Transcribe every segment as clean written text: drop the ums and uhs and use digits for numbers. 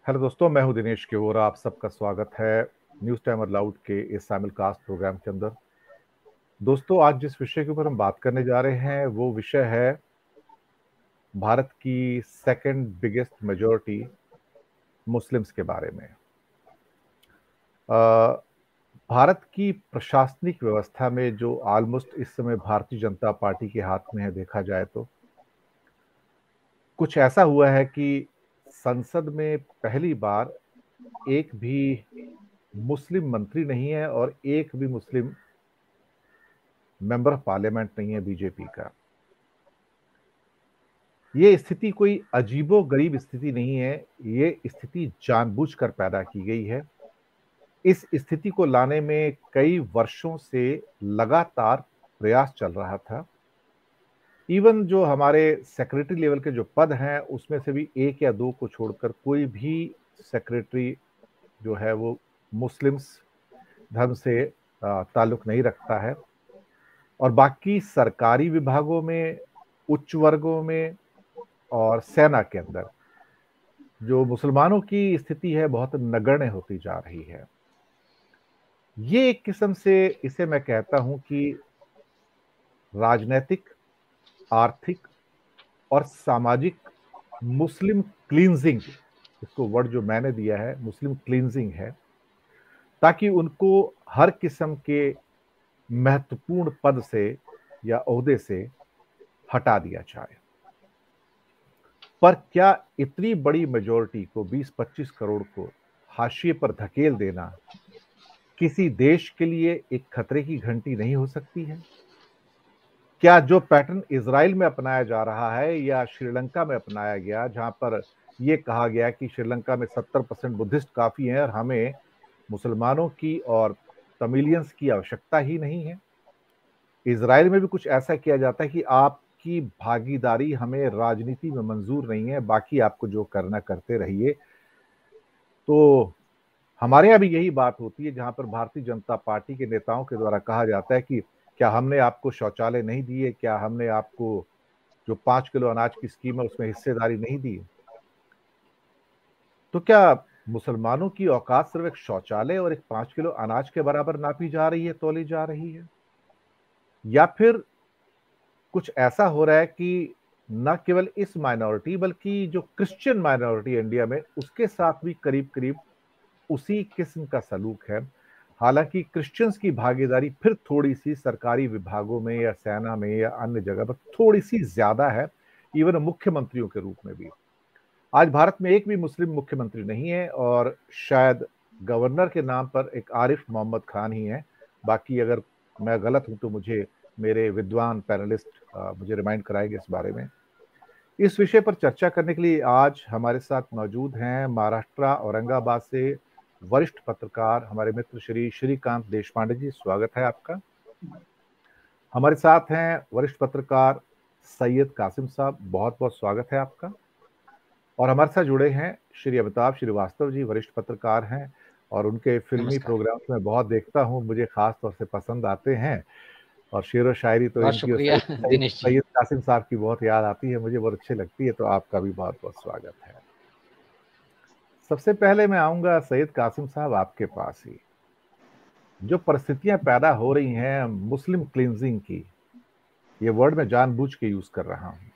Hello दोस्तों, मैं हूं दिनेश केवोरा। आप सबका स्वागत है न्यूज़ टाइमर लाउड के इस साइमल कास्ट प्रोग्राम के अंदर। दोस्तों, आज जिस विषय के ऊपर हम बात करने जा रहे हैं वो विषय है भारत की सेकंड बिगेस्ट मेजॉरिटी मुस्लिम्स के बारे में। अ, भारत की प्रशासनिक व्यवस्था में जो ऑलमोस्ट इस समय भारतीय जनता पार्टी के हाथ में है, देखा जाए तो कुछ ऐसा हुआ है कि संसद में पहली बार एक भी मुस्लिम मंत्री नहीं है और एक भी मुस्लिम मेंबर ऑफ पार्लियामेंट नहीं है बीजेपी का। ये स्थिति कोई अजीबो गरीब स्थिति नहीं है, ये स्थिति जानबूझकर पैदा की गई है। इस स्थिति को लाने में कई वर्षों से लगातार प्रयास चल रहा था। इवन जो हमारे सेक्रेटरी लेवल के जो पद हैं उसमें से भी एक या दो को छोड़कर कोई भी सेक्रेटरी जो है वो मुस्लिम्स धर्म से ताल्लुक नहीं रखता है। और बाकी सरकारी विभागों में, उच्च वर्गों में और सेना के अंदर जो मुसलमानों की स्थिति है बहुत नगण्य होती जा रही है। ये एक किस्म से इसे मैं कहता हूं कि राजनीतिक, आर्थिक और सामाजिक मुस्लिम क्लींजिंग, इसको वर्ड जो मैंने दिया है मुस्लिम क्लींजिंग है, ताकि उनको हर किस्म के महत्वपूर्ण पद से या ओहदे से हटा दिया जाए। पर क्या इतनी बड़ी मेजॉरिटी को 20-25 करोड़ को हाशिए पर धकेल देना किसी देश के लिए एक खतरे की घंटी नहीं हो सकती है? क्या जो पैटर्न इजराइल में अपनाया जा रहा है या श्रीलंका में अपनाया गया, जहां पर यह कहा गया कि श्रीलंका में 70% बुद्धिस्ट काफी हैं और हमें मुसलमानों की और तमिलियंस की आवश्यकता ही नहीं है, इजराइल में भी कुछ ऐसा किया जाता है कि आपकी भागीदारी हमें राजनीति में मंजूर नहीं है, बाकी आपको जो करना करते रहिए। तो हमारे यहाँ भी यही बात होती है, जहां पर भारतीय जनता पार्टी के नेताओं के द्वारा कहा जाता है कि क्या हमने आपको शौचालय नहीं दिए, क्या हमने आपको जो 5 किलो अनाज की स्कीम है उसमें हिस्सेदारी नहीं दी। तो क्या मुसलमानों की औकात सिर्फ एक शौचालय और एक 5 किलो अनाज के बराबर नापी जा रही है, तोली जा रही है? या फिर कुछ ऐसा हो रहा है कि न केवल इस माइनॉरिटी बल्कि जो क्रिश्चियन माइनॉरिटी इंडिया में उसके साथ भी करीब करीब उसी किस्म का सलूक है। हालांकि क्रिश्चियंस की भागीदारी फिर थोड़ी सी सरकारी विभागों में या सेना में या अन्य जगह पर थोड़ी सी ज्यादा है, इवन मुख्यमंत्रियों के रूप में भी। आज भारत में एक भी मुस्लिम मुख्यमंत्री नहीं है और शायद गवर्नर के नाम पर एक आरिफ मोहम्मद खान ही है। बाकी अगर मैं गलत हूं तो मुझे मेरे विद्वान पैनलिस्ट मुझे रिमाइंड कराएंगे इस बारे में। इस विषय पर चर्चा करने के लिए आज हमारे साथ मौजूद हैं महाराष्ट्र औरंगाबाद से वरिष्ठ पत्रकार हमारे मित्र श्री श्रीकांत देशपांडे जी, स्वागत है आपका। हमारे साथ हैं वरिष्ठ पत्रकार सैयद कासिम साहब, बहुत बहुत स्वागत है आपका। और हमारे साथ जुड़े हैं श्री अमिताभ श्रीवास्तव जी, वरिष्ठ पत्रकार हैं और उनके फिल्मी प्रोग्राम्स में बहुत देखता हूं, मुझे खास तौर से पसंद आते हैं। और शेर व शायरी तो बहुत इनकी और शुक्रिया दिनेश जी। सैयद कासिम साहब की बहुत याद आती है, मुझे बहुत अच्छी लगती है। तो आपका भी बहुत बहुत स्वागत है। सबसे पहले मैं आऊंगा सैयद कासिम साहब आपके पास ही। जो परिस्थितियां पैदा हो रही हैं मुस्लिम क्लींजिंग की, ये वर्ड मैं जानबूझ के यूज कर रहा हूं,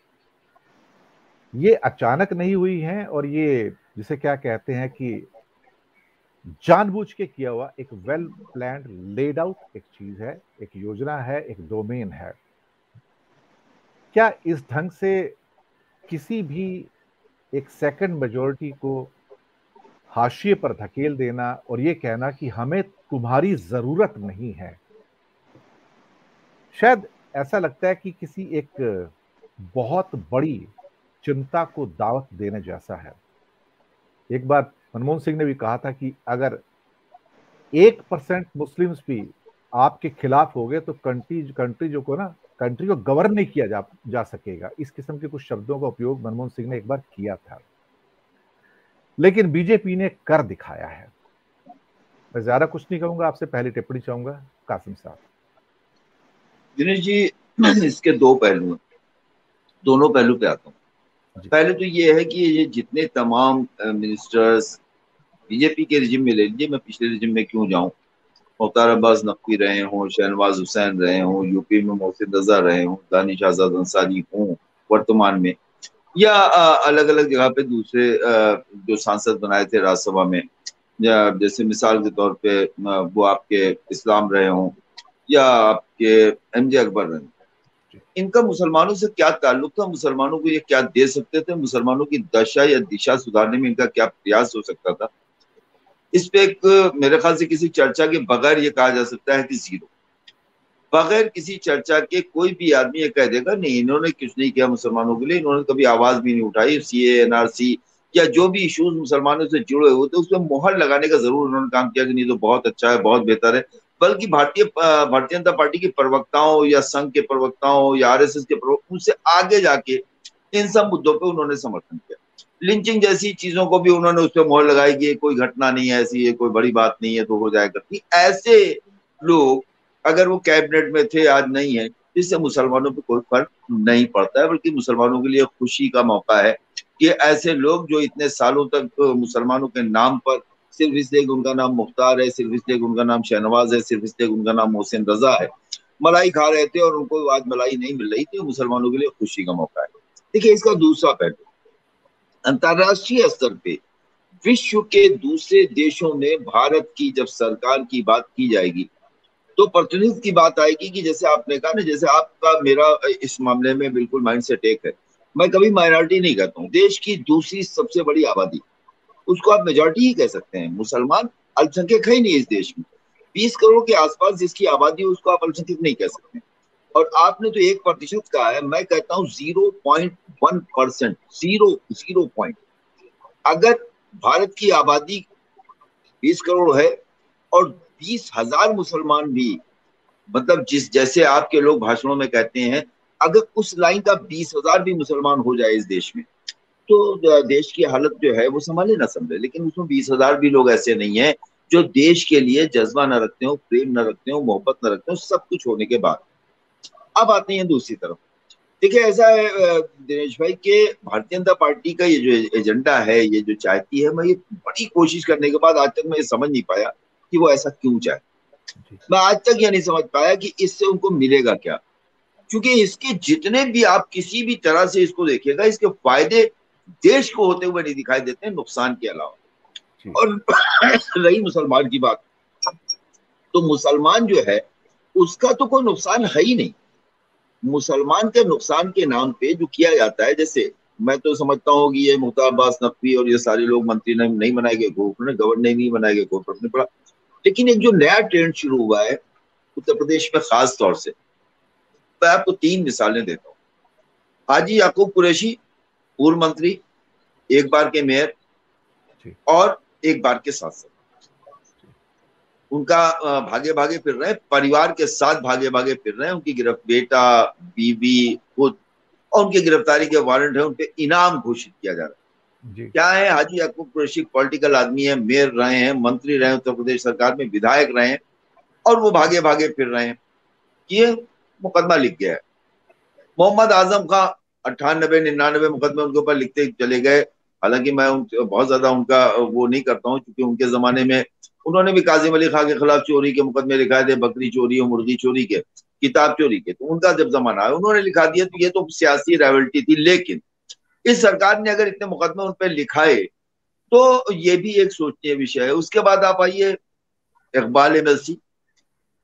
ये अचानक नहीं हुई है और ये जिसे क्या कहते हैं कि जानबूझ के किया हुआ एक वेल प्लान्ड लेड आउट एक चीज है, एक योजना है, एक डोमेन है। क्या इस ढंग से किसी भी एक सेकंड मेजॉरिटी को हाशिए पर धकेल देना और ये कहना कि हमें तुम्हारी जरूरत नहीं है, शायद ऐसा लगता है कि किसी एक बहुत बड़ी चिंता को दावत देने जैसा है। एक बार मनमोहन सिंह ने भी कहा था कि अगर 1% मुस्लिम्स भी आपके खिलाफ हो गए तो कंट्री जो को ना कंट्री को गवर्न नहीं किया जा सकेगा। इस किस्म के कुछ शब्दों का उपयोग मनमोहन सिंह ने एक बार किया था, लेकिन बीजेपी ने कर दिखाया है। मैं ज्यादा कुछ नहीं कहूंगा, आपसे पहली टिप्पणी चाहूंगा कासिम साहब। दिनेश जी, इसके दो पहलू हैं, दोनों पहलू पे आता हूँ। जी। पहले तो ये है कि ये जितने तमाम मिनिस्टर्स बीजेपी के रिजिम में ले लीजिए, मैं पिछले रिजिम में क्यों जाऊं, मुख्तार अब्बास नकवी रहे हों, शहनवाज हुसैन रहे हों, यूपी में मोहसिन रजा रहे हों, दानिश आजाद अंसारी हों वर्तमान में, या अलग अलग जगह पे दूसरे जो सांसद बनाए थे राज्यसभा में, या जैसे मिसाल के तौर पे वो आपके इस्लाम रहे हों या आपके एमजे अकबर रहे हों, जी। इनका मुसलमानों से क्या ताल्लुक था, मुसलमानों को ये क्या दे सकते थे, मुसलमानों की दशा या दिशा सुधारने में इनका क्या प्रयास हो सकता था, इस पे एक मेरे ख्याल से किसी चर्चा के बगैर ये कहा जा सकता है कि जीरो। बगैर किसी चर्चा के कोई भी आदमी ये कह देगा नहीं इन्होंने कुछ नहीं किया मुसलमानों के लिए, इन्होंने कभी आवाज भी नहीं उठाई, सीए एनआरसी या जो भी इश्यूज मुसलमानों से जुड़े हुए थे उसमें मोहर लगाने का जरूर उन्होंने काम किया कि नहीं तो बहुत अच्छा है, बहुत बेहतर है। बल्कि भारतीय जनता पार्टी के प्रवक्ताओं या संघ के प्रवक्ताओं या आरएसएस के प्रवक्ताओं उनसे आगे जाके इन सब मुद्दों पर उन्होंने समर्थन किया। लिंचिंग जैसी चीजों को भी उन्होंने उस पर मोहर लगाई कि कोई घटना नहीं है ऐसी, ये कोई बड़ी बात नहीं है तो हो जाए करती। ऐसे लोग अगर वो कैबिनेट में थे आज नहीं है, इससे मुसलमानों पर कोई फर्क नहीं पड़ता है, बल्कि मुसलमानों के लिए खुशी का मौका है कि ऐसे लोग जो इतने सालों तक मुसलमानों के नाम पर सिर्फ इसलिए कि उनका नाम मुख्तार है, सिर्फ इसलिए कि उनका नाम शहनवाज है, सिर्फ इसलिए कि उनका नाम मोहसिन रजा है, मलाई खा रहे थे और उनको आज मलाई नहीं मिल रही थी, मुसलमानों के लिए खुशी का मौका है। देखिए इसका दूसरा पहलू, अंतर्राष्ट्रीय स्तर पे विश्व के दूसरे देशों में भारत की जब सरकार की बात की जाएगी तो प्रतिनिधित्व की बात आएगी कि जैसे आपने कहा ना, जैसे आपका मेरा इस मामले में बिल्कुल माइंड सेट एक है, मैं कभी माइनॉरिटी नहीं कहता हूँ, देश की दूसरी सबसे बड़ी आबादी उसको आप मेजोरिटी ही कह सकते हैं। मुसलमान अल्पसंख्यक है ही नहीं इस देश में, 20 करोड़ के आसपास जिसकी आबादी है उसको आप अल्पसंख्यक नहीं कह सकते। और आपने तो 1% कहा है, मैं कहता हूँ 0.1%, जीरो पॉइंट। अगर भारत की आबादी 20 करोड़ है और 20,000 मुसलमान भी, मतलब जिस जैसे आपके लोग भाषणों में कहते हैं, अगर उस लाइन का 20,000 भी मुसलमान हो जाए इस देश में तो देश की हालत जो है वो संभाले ना संभले। लेकिन उसमें 20,000 भी लोग ऐसे नहीं है जो देश के लिए जज्बा न रखते हो, प्रेम न रखते हो, मोहब्बत न रखते हो, सब कुछ होने के बाद। अब आते हैं दूसरी तरफ। देखिए ऐसा है दिनेश भाई के भारतीय जनता पार्टी का ये जो एजेंडा है, ये जो चाहती है, मैं ये बड़ी कोशिश करने के बाद आज तक मैं ये समझ नहीं पाया कि वो ऐसा क्यों चाहती। जी। मैं आज तक ये नहीं समझ पाया कि इससे उनको मिलेगा क्या, क्योंकि इसके जितने भी आप किसी भी तरह से इसको देखिएगा, इसके फायदे देश को होते हुए नहीं दिखाई देते हैं, नुकसान के अलावा। जी। और रही मुसलमान की बात, तो मुसलमान जो है उसका तो कोई नुकसान है ही नहीं। मुसलमान के नुकसान के नाम पे जो किया जाता है, जैसे मैं तो समझता हूँ कि ये मुख्तार अब्बास नकवी और ये सारे लोग मंत्री नहीं बनाए गए, गवर्नर नहीं बनाए गए, कोई फर्क नहीं पड़ा। लेकिन एक जो नया ट्रेंड शुरू हुआ है उत्तर प्रदेश में खास तौर से, मैं आपको 3 मिसालें देता हूँ। हाजी याकूब कुरैशी, पूर्व मंत्री, एक बार के मेयर जी। और एक बार के सांसद, उनका भागे भागे फिर रहे हैं, परिवार के साथ भागे भागे फिर रहे हैं, उनकी गिरफ्त बेटा, बीवी, खुद, और उनकी गिरफ्तारी के वारंट है, उनपे इनाम घोषित किया जा रहा है। जी। क्या है, हाजी याकूब कुरैशी पॉलिटिकल आदमी है, मेयर रहे हैं, मंत्री रहे उत्तर प्रदेश सरकार में, विधायक रहे हैं, और वो भागे भागे फिर रहे हैं। ये मुकदमा लिख गया है। मोहम्मद आजम खां 98-99 मुकदमे उनके ऊपर लिखते चले गए। हालांकि मैं बहुत ज्यादा उनका वो नहीं करता हूँ, क्योंकि उनके जमाने में उन्होंने भी काजिम अली खां के खिलाफ चोरी के मुकदमे लिखाए थे, बकरी चोरी और मुर्गी चोरी के, किताब चोरी के, तो उनका जब जमाना है उन्होंने लिखा दिया, तो ये तो सियासी राइवल्टी थी। लेकिन इस सरकार ने अगर इतने मुकदमे उन पर लिखाए तो ये भी एक सोचनीय विषय है। उसके बाद आप आइए इकबाल एमएलसी।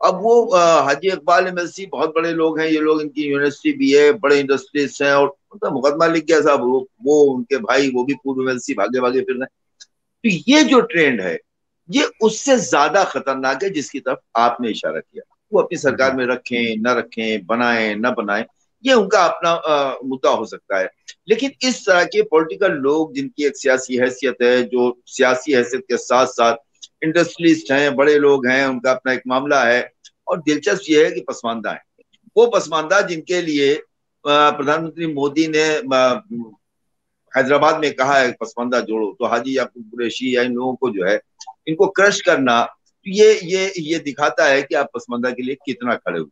अब वो हाजी इकबाल एमएलसी बहुत बड़े लोग हैं, ये लोग, इनकी यूनिवर्सिटी भी है, बड़े इंडस्ट्रीज हैं, और उनका मुकदमा लिख गया साहब, वो उनके भाई वो भी पूर्व एमएलसी भागे भागे फिर रहे। तो ये जो ट्रेंड है ये उससे ज्यादा खतरनाक है जिसकी तरफ आपने इशारा किया। वो अपनी सरकार जी। में रखें न रखें, बनाएं न बनाएं, ये उनका अपना मुद्दा हो सकता है। लेकिन इस तरह के पॉलिटिकल लोग जिनकी एक सियासी हैसियत है, जो सियासी हैसियत के साथ साथ इंडस्ट्रियलिस्ट हैं, बड़े लोग हैं, उनका अपना एक मामला है, और दिलचस्प ये है कि पसमानदा है। वो पसमानदा जिनके लिए प्रधानमंत्री मोदी ने हैदराबाद में कहा है पसमानदा जोड़ो, तो हाजी याकूब कुरैशी या इन लोगों को जो है इनको क्रश करना, ये दिखाता है कि आप पसमानदा के लिए कितना खड़े हुए।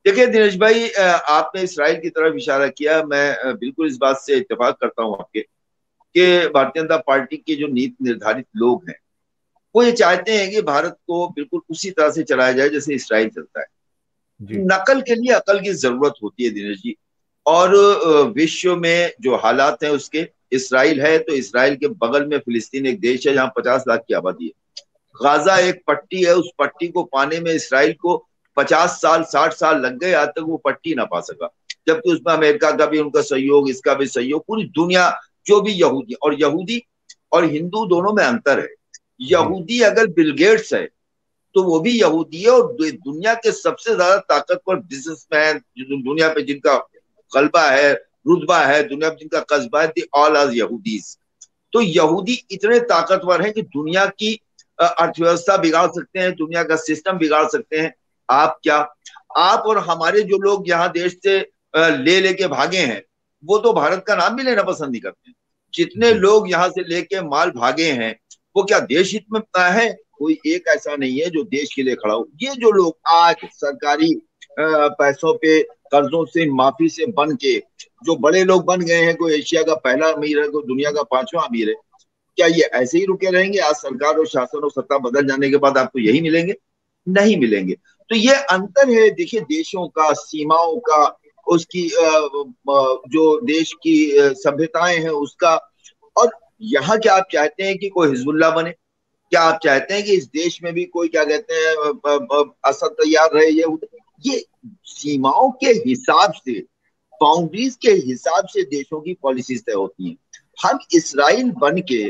देखिए दिनेश भाई, आपने इसराइल की तरफ इशारा किया। मैं बिल्कुल इस बात से इत्तेफाक करता हूँ आपके, कि भारतीय जनता पार्टी के जो नीति निर्धारित लोग हैं वो ये चाहते हैं कि भारत को बिल्कुल उसी तरह से चलाया जाए जैसे इसराइल चलता है। जी नकल के लिए अकल की जरूरत होती है दिनेश जी। और विश्व में जो हालात हैं उसके, इसराइल है तो इसराइल के बगल में फिलिस्तीन एक देश है जहाँ 50 लाख की आबादी है। गाजा एक पट्टी है, उस पट्टी को पाने में इसराइल को 50 साल 60 साल लग गए, आज तक वो पट्टी ना पा सका। जबकि उसमें अमेरिका का भी उनका सहयोग, इसका भी सहयोग, पूरी दुनिया, जो भी यहूदी और हिंदू दोनों में अंतर है। जी यहूदी अगर बिल गेट्स है तो वो भी यहूदी है, और दुनिया के सबसे ज्यादा ताकतवर बिजनेसमैन दुनिया पे जिनका गलबा है, रुतबा है, दुनिया में जिनका कस्बा है, दे ऑल आर यहूदीज। तो यहूदी इतने ताकतवर हैं कि दुनिया की अर्थव्यवस्था बिगाड़ सकते हैं, दुनिया का सिस्टम बिगाड़ सकते हैं। आप क्या, आप और हमारे जो लोग यहाँ देश से ले लेके भागे हैं, वो तो भारत का नाम भी लेना पसंद नहीं करते। जितने जी लोग यहाँ से लेके माल भागे हैं, वो क्या देश हित में है? कोई एक ऐसा नहीं है जो देश के लिए खड़ा हो। ये जो लोग आज सरकारी पैसों पे, कर्जों से, माफी से बन के जो बड़े लोग बन गए हैं, कोई एशिया का पहला अमीर है, कोई दुनिया का पांचवा अमीर है, क्या ये ऐसे ही रुके रहेंगे? आज सरकार और शासन और सत्ता बदल जाने के बाद आपको यही मिलेंगे? नहीं मिलेंगे। तो ये अंतर है, देखिए, देशों का, सीमाओं का, उसकी जो देश की सभ्यताएं हैं उसका। और यहाँ क्या आप चाहते हैं कि कोई हिजबुल्ला बने? क्या आप चाहते हैं कि इस देश में भी कोई, क्या कहते हैं, असद तैयार रहे? ये सीमाओं के हिसाब से, बाउंड्रीज के हिसाब से देशों की पॉलिसीज तय होती हैं। हम इसराइल बन के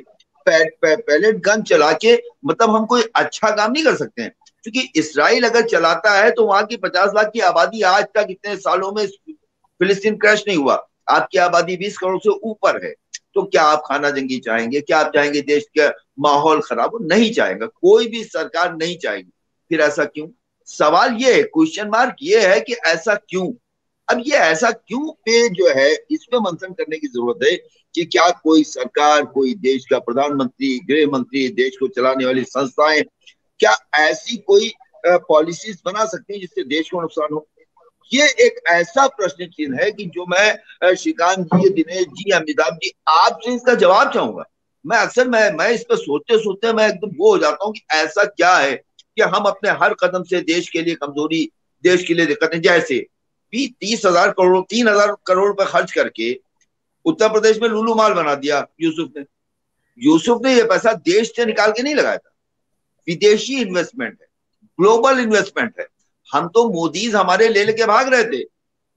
पैलेट गन चला के, मतलब हम कोई अच्छा काम नहीं कर सकते हैं। क्योंकि इसराइल अगर चलाता है तो वहां की 50 लाख की आबादी आज तक इतने सालों में फिलिस्तीन क्रैश नहीं हुआ। आपकी आबादी 20 करोड़ से ऊपर है। तो क्या आप खाना जंगी चाहेंगे? क्या आप चाहेंगे देश का माहौल खराब हो? नहीं चाहेगा, कोई भी सरकार नहीं चाहेगी। फिर ऐसा क्यों? सवाल ये है, क्वेश्चन मार्क ये है कि ऐसा क्यों? अब ये ऐसा क्यों पे जो है, इसमें मंथन करने की जरूरत है कि क्या कोई सरकार, कोई देश का प्रधानमंत्री, गृह मंत्री, देश को चलाने वाली संस्थाएं, क्या ऐसी कोई पॉलिसीज बना सकती हैं जिससे देश को नुकसान हो? ये एक ऐसा प्रश्न चिन्ह है कि जो मैं श्रीकांत जी, दिनेश जी, अमिताभ जी, आपसे इसका जवाब चाहूंगा। मैं अक्सर मैं इस पर सोचते सोचते मैं एकदम वो हो जाता हूँ कि ऐसा क्या है कि हम अपने हर कदम से देश के लिए कमजोरी, देश के लिए दिक्कतें, जैसे भी 30,000 करोड़, 3,000 करोड़ रुपए खर्च करके उत्तर प्रदेश में लुलू माल बना दिया यूसुफ ने ये पैसा देश से निकाल के नहीं लगाया था। विदेशी इन्वेस्टमेंट है, ग्लोबल इन्वेस्टमेंट है। हम तो मोदीज हमारे ले लेके भाग रहे थे।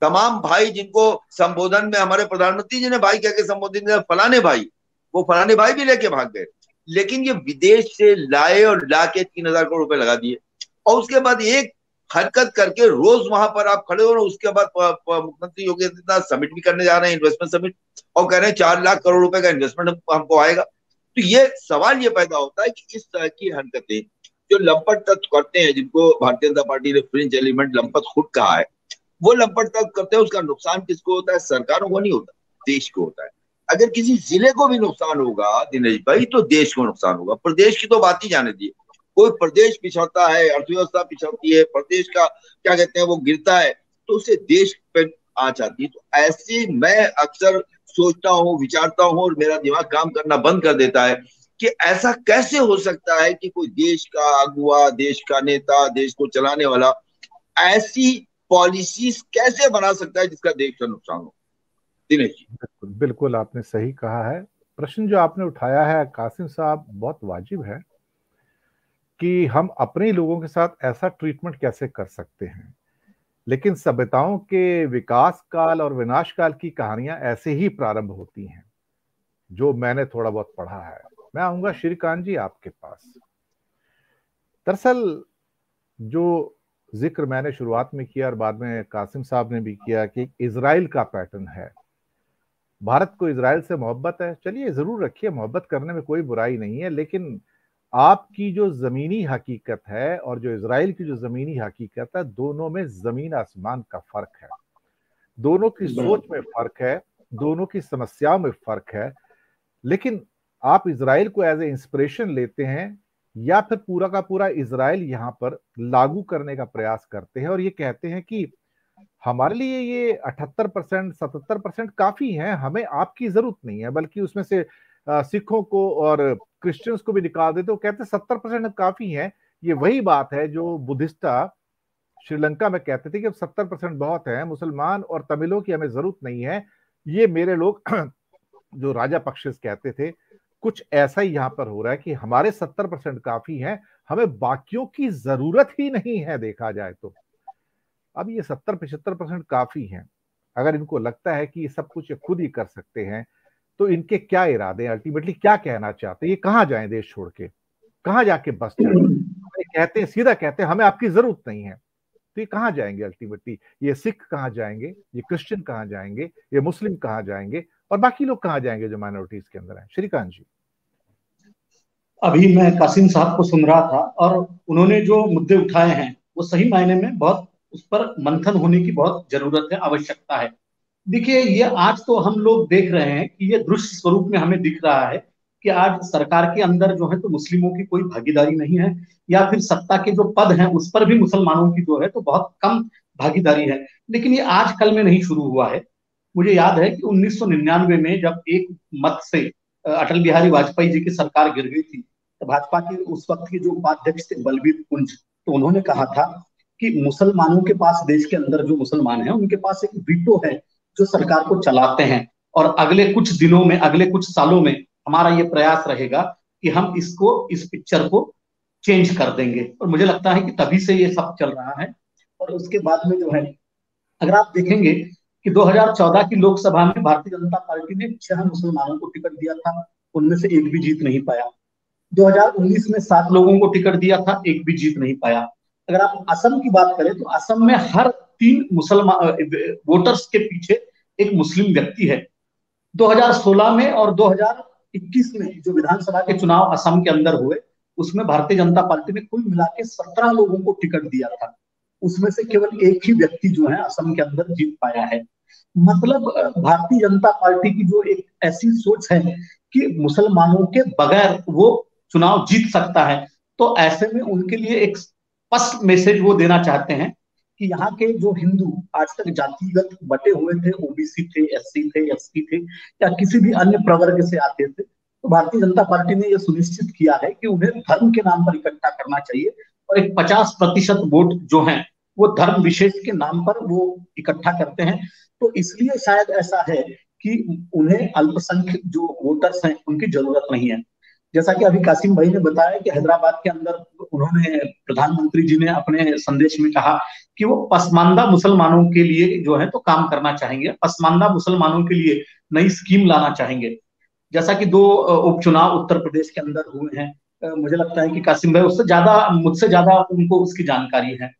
तमाम भाई जिनको संबोधन में हमारे प्रधानमंत्री जी ने भाई कह के संबोधित किया, फलाने भाई, वो फलाने भाई भी लेके भाग गए। लेकिन ये विदेश से लाए और ला के 3,000 करोड़ रुपए लगा दिए, और उसके बाद एक हरकत करके रोज वहां पर आप खड़े हो, और उसके बाद मुख्यमंत्री योगी आदित्यनाथ समिट भी करने जा रहे हैं, इन्वेस्टमेंट समिट, और कह रहे हैं 4 लाख करोड़ रुपए का इन्वेस्टमेंट हमको आएगा। तो ये सवाल ये पैदा होता है कि इस तरह की हरकतें जो लंपट तत्व करते हैं, जिनको भारतीय जनता पार्टी ने फ्रिंज एलिमेंट लंपट खुद कहा है, वो लंपट तत्व करते हैं, उसका नुकसान किसको होता है? सरकारों को नहीं होता, देश को होता है। अगर किसी जिले को भी नुकसान होगा दिनेश भाई, तो देश को नुकसान होगा। प्रदेश की तो बात ही जाने दी। कोई प्रदेश पिछड़ता है, अर्थव्यवस्था पिछड़ती है, प्रदेश का, क्या कहते हैं, वो गिरता है, तो उसे देश पे आ जाती है। तो ऐसे मैं अक्सर सोचता हूँ, विचारता हूँ, और मेरा दिमाग काम करना बंद कर देता है कि ऐसा कैसे हो सकता है कि कोई देश का अगुवा, देश का नेता, देश को चलाने वाला ऐसी पॉलिसीज कैसे बना सकता है जिसका देश का नुकसान हो? दिनेश जी। बिल्कुल बिल्कुल आपने सही कहा है। प्रश्न जो आपने उठाया है कासिम साहब बहुत वाजिब है कि हम अपने लोगों के साथ ऐसा ट्रीटमेंट कैसे कर सकते हैं। लेकिन सभ्यताओं के विकास काल और विनाश काल की कहानियां ऐसे ही प्रारंभ होती हैं, जो मैंने थोड़ा बहुत पढ़ा है। मैं आऊंगा श्रीकांत जी आपके पास। दरअसल जो जिक्र मैंने शुरुआत में किया और बाद में कासिम साहब ने भी किया कि इजराइल का पैटर्न है, भारत को इजराइल से मोहब्बत है, चलिए जरूर रखिए, मोहब्बत करने में कोई बुराई नहीं है। लेकिन आपकी जो जमीनी हकीकत है और जो इजराइल की जो जमीनी हकीकत है, दोनों में जमीन आसमान का फर्क है, दोनों की सोच में फर्क है, दोनों की समस्याओं में फर्क है। लेकिन आप इजराइल को एज ए इंस्पिरेशन लेते हैं या फिर पूरा का पूरा इजराइल यहां पर लागू करने का प्रयास करते हैं और ये कहते हैं कि हमारे लिए ये 78% 77% काफी है, हमें आपकी जरूरत नहीं है। बल्कि उसमें से सिखों को और क्रिश्चियंस को भी निकाल देते, वो कहते 70% काफी है। ये वही बात है जो बुद्धिस्टा श्रीलंका में कहते थे कि अब 70% बहुत है, मुसलमान और तमिलों की हमें जरूरत नहीं है। ये मेरे लोग जो राजा पक्षस कहते थे, कुछ ऐसा ही यहां पर हो रहा है कि हमारे 70% काफी है, हमें बाकियों की जरूरत ही नहीं है देखा जाए तो। अब ये 70-75% काफी है। अगर इनको लगता है कि ये सब कुछ ये खुद ही कर सकते हैं, तो इनके क्या इरादे हैं, अल्टीमेटली क्या कहना चाहते हैं, ये कहाँ जाएं देश छोड़ के, कहाँ जाके बस जाएं? हमें कहते हैं, सीधा कहते हैं हमें आपकी जरूरत नहीं है, तो ये कहाँ जाएंगे अल्टीमेटली? ये सिख कहाँ जाएंगे, ये क्रिश्चियन कहाँ जाएंगे, ये मुस्लिम कहाँ जाएंगे, और बाकी लोग कहाँ जाएंगे जो माइनॉरिटीज के अंदर हैं? श्रीकांत जी। अभी मैं कासिम साहब को सुन रहा था और उन्होंने जो मुद्दे उठाए हैं वो सही मायने में बहुत उस पर मंथन होने की बहुत जरूरत है, आवश्यकता है। देखिए, ये आज तो हम लोग देख रहे हैं कि ये दृश्य स्वरूप में हमें दिख रहा है कि आज सरकार के अंदर जो है तो मुस्लिमों की कोई भागीदारी नहीं है, या फिर सत्ता के जो पद हैं उस पर भी मुसलमानों की जो है तो बहुत कम भागीदारी है। लेकिन ये आज कल में नहीं शुरू हुआ है। मुझे याद है कि 1999 में जब एक मत से अटल बिहारी वाजपेयी जी की सरकार गिर गई थी, तो भाजपा के उस वक्त के जो उपाध्यक्ष थे बलबीर कुंज, तो उन्होंने कहा था कि मुसलमानों के पास, देश के अंदर जो मुसलमान हैं उनके पास एक वीटो है जो सरकार को चलाते हैं, और अगले कुछ दिनों में, अगले कुछ सालों में हमारा ये प्रयास रहेगा कि हम इस पिक्चर को चेंज कर देंगे। और मुझे लगता है कि तभी से ये सब चल रहा है। और उसके बाद में जो है, अगर आप देखेंगे कि 2014 की लोकसभा में भारतीय जनता पार्टी ने 6 मुसलमानों को टिकट दिया था, उनमें से एक भी जीत नहीं पाया। 2019 में 7 लोगों को टिकट दिया था, एक भी जीत नहीं पाया। अगर आप असम की बात करें तो असम में हर 3 मुसलमान वोटर्स के पीछे एक मुस्लिम व्यक्ति है। 2016 में और 2021 में जो विधानसभा के चुनाव असम के अंदर हुए, उसमें भारतीय जनता पार्टी ने कुल मिला के 17 लोगों को टिकट दिया था, उसमें से केवल एक ही व्यक्ति जो है असम के अंदर जीत पाया है। मतलब भारतीय जनता पार्टी की जो एक ऐसी सोच है कि मुसलमानों के बगैर वो चुनाव जीत सकता है, तो ऐसे में उनके लिए एक स्पष्ट मैसेज वो देना चाहते हैं कि यहाँ के जो हिंदू आज तक जातिगत बटे हुए थे, ओबीसी थे, एससी थे, एसटी थे, या किसी भी अन्य प्रवर्ग से आते थे, तो भारतीय जनता पार्टी ने यह सुनिश्चित किया है कि उन्हें धर्म के नाम पर इकट्ठा करना चाहिए, और एक 50% वोट जो है वो धर्म विशेष के नाम पर वो इकट्ठा करते हैं। तो इसलिए शायद ऐसा है कि उन्हें अल्पसंख्यक जो वोटर्स हैं उनकी जरूरत नहीं है। जैसा कि अभी कासिम भाई ने बताया कि हैदराबाद के अंदर उन्होंने, प्रधानमंत्री जी ने अपने संदेश में कहा कि वो पसमानदा मुसलमानों के लिए जो है तो काम करना चाहेंगे, पसमानदा मुसलमानों के लिए नई स्कीम लाना चाहेंगे। जैसा कि 2 उपचुनाव उत्तर प्रदेश के अंदर हुए हैं, मुझे लगता है कि कासिम भाई उससे ज्यादा, मुझसे ज्यादा उनको उसकी जानकारी है।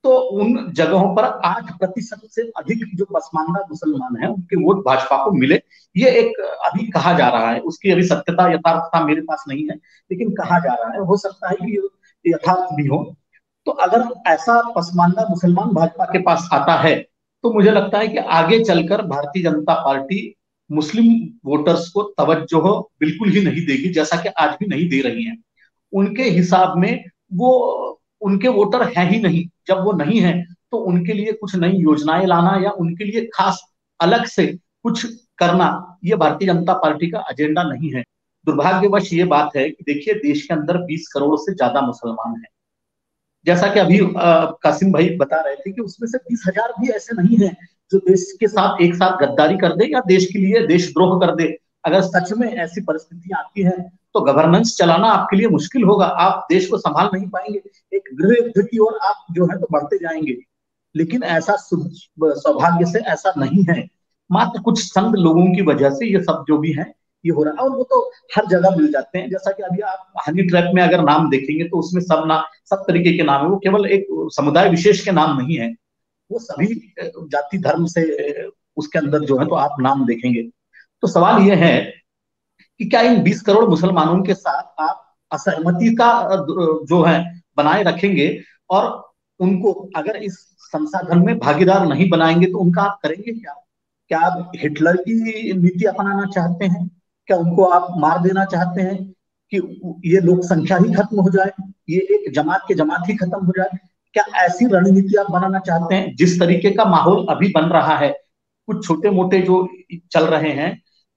तो उन जगहों पर 8% से अधिक जो पसमानदा मुसलमान हैं उनके वोट भाजपा को मिले, ये एक अभी कहा जा रहा है। उसकी अभी सत्यता यथार्थता मेरे पास नहीं है, लेकिन कहा जा रहा है, हो सकता है कि यथार्थ भी हो। तो अगर ऐसा पसमानदा मुसलमान भाजपा के पास आता है, तो मुझे लगता है कि आगे चलकर भारतीय जनता पार्टी मुस्लिम वोटर्स को तवज्जो बिल्कुल ही नहीं देगी, जैसा कि आज भी नहीं दे रही है। उनके हिसाब में वो उनके वोटर है ही नहीं। जब वो नहीं है तो उनके लिए कुछ नई योजनाएं लाना या उनके लिए खास अलग से कुछ करना, ये भारतीय जनता पार्टी का एजेंडा नहीं है। दुर्भाग्यवश ये बात है कि देखिए, देश के अंदर 20 करोड़ से ज्यादा मुसलमान हैं। जैसा कि अभी कासिम भाई बता रहे थे कि उसमें से 20,000 भी ऐसे नहीं है जो देश के साथ एक साथ गद्दारी कर दे या देश के लिए देशद्रोह कर दे। अगर सच में ऐसी परिस्थितियां आती हैं तो गवर्नेंस चलाना आपके लिए मुश्किल होगा, आप देश को संभाल नहीं पाएंगे, एक गृह युद्ध की ओर आप जो है तो बढ़ते जाएंगे। लेकिन ऐसा सौभाग्य से ऐसा नहीं है, मात्र कुछ संत लोगों की वजह से ये सब जो भी है ये हो रहा है, और वो तो हर जगह मिल जाते हैं। जैसा कि अभी आप हनी ट्रैप में अगर नाम देखेंगे तो उसमें सब तरीके के नाम है, वो केवल एक समुदाय विशेष के नाम नहीं है, वो सभी जाति धर्म से उसके अंदर जो है तो आप नाम देखेंगे। तो सवाल ये है कि क्या इन 20 करोड़ मुसलमानों के साथ आप असहमति का जो है बनाए रखेंगे, और उनको अगर इस संसाधन में भागीदार नहीं बनाएंगे तो उनका आप करेंगे क्या? क्या आप हिटलर की नीति अपनाना चाहते हैं? क्या उनको आप मार देना चाहते हैं कि ये लोक संख्या ही खत्म हो जाए, ये एक जमात के जमात ही खत्म हो जाए? क्या ऐसी रणनीति आप बनाना चाहते हैं? जिस तरीके का माहौल अभी बन रहा है, कुछ छोटे मोटे जो चल रहे हैं,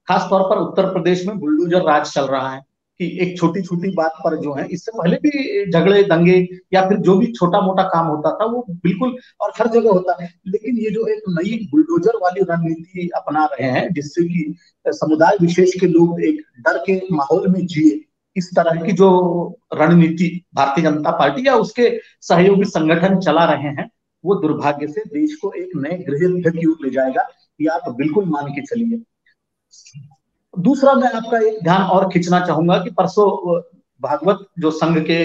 खासतौर पर उत्तर प्रदेश में बुलडोजर राज चल रहा है कि एक छोटी छोटी बात पर जो है, इससे पहले भी झगड़े दंगे या फिर जो भी छोटा मोटा काम होता था वो बिल्कुल और हर जगह होता है, लेकिन ये जो एक नई बुलडोजर वाली रणनीति अपना रहे हैं जिससे कि समुदाय विशेष के लोग एक डर के माहौल में जिए, इस तरह की जो रणनीति भारतीय जनता पार्टी या उसके सहयोगी संगठन चला रहे हैं, वो दुर्भाग्य से देश को एक नए गृह युद्ध की ओर ले जाएगा, ये आप बिल्कुल मान के चलिए। दूसरा, मैं आपका एक ध्यान और खींचना चाहूंगा कि परसों भागवत जो संघ के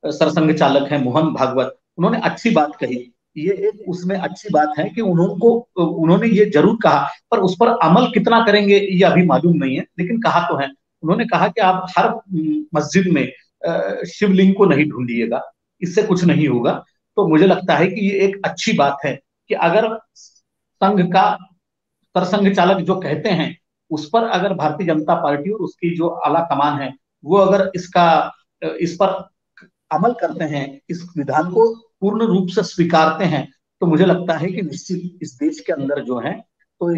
सरसंघ चालक हैं मोहन भागवत, उन्होंने अच्छी बात कही। ये एक उसमें अच्छी बात है कि उन्होंने ये जरूर कहा, पर उस पर अमल कितना करेंगे ये अभी मालूम नहीं है, लेकिन कहा तो है। उन्होंने कहा कि आप हर मस्जिद में शिवलिंग को नहीं ढूंढिएगा, इससे कुछ नहीं होगा। तो मुझे लगता है कि ये एक अच्छी बात है कि अगर संघ का सरसंघ चालक जो कहते हैं उस पर अगर भारतीय जनता पार्टी और उसकी जो आला कमान है वो अगर इस पर अमल करते हैं, इस विधान को पूर्ण रूप से स्वीकारते हैं, तो मुझे लगता है कि निश्चित इस देश के अंदर जो है तो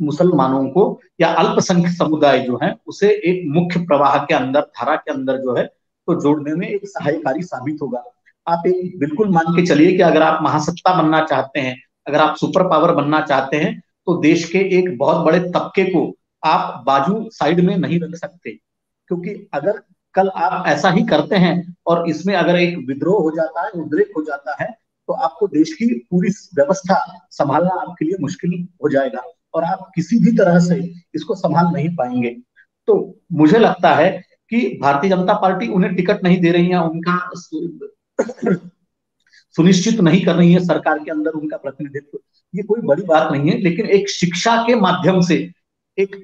मुसलमानों को या अल्पसंख्यक समुदाय जो है उसे एक मुख्य प्रवाह के अंदर, धारा के अंदर जो है तो जोड़ने में एक सहायकारी साबित होगा। आप एक बिल्कुल मान के चलिए कि अगर आप महासत्ता बनना चाहते हैं, अगर आप सुपर पावर बनना चाहते हैं, तो देश के एक बहुत बड़े तबके को आप बाजू साइड में नहीं रख सकते, क्योंकि अगर कल आप ऐसा ही करते हैं और इसमें अगर एक विद्रोह हो जाता है, उद्रेक हो जाता है, तो आपको देश की पूरी व्यवस्था संभालना आपके लिए मुश्किल हो जाएगा और आप किसी भी तरह से इसको संभाल नहीं पाएंगे। तो मुझे लगता है कि भारतीय जनता पार्टी उन्हें टिकट नहीं दे रही है, उनका सुनिश्चित नहीं कर रही है सरकार के अंदर उनका प्रतिनिधित्व, ये कोई बड़ी बात नहीं है, लेकिन एक शिक्षा के माध्यम से, एक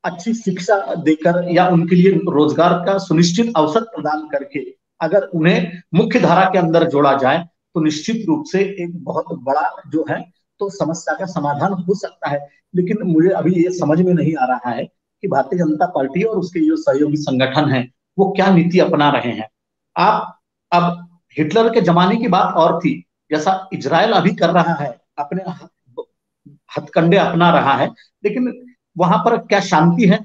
अच्छी शिक्षा देकर या उनके लिए रोजगार का सुनिश्चित अवसर प्रदान करके अगर उन्हें मुख्य धारा के अंदर जोड़ा जाए तो निश्चित रूप से एक बहुत बड़ा जो है तो समस्या का समाधान हो सकता है। लेकिन मुझे अभी ये समझ में नहीं आ रहा है कि भारतीय जनता पार्टी और उसके जो सहयोगी संगठन हैं वो क्या नीति अपना रहे हैं। आप अब हिटलर के जमाने की बात और थी, जैसा इजराइल अभी कर रहा है, अपने हथकंडे अपना रहा है, लेकिन वहां पर क्या शांति है?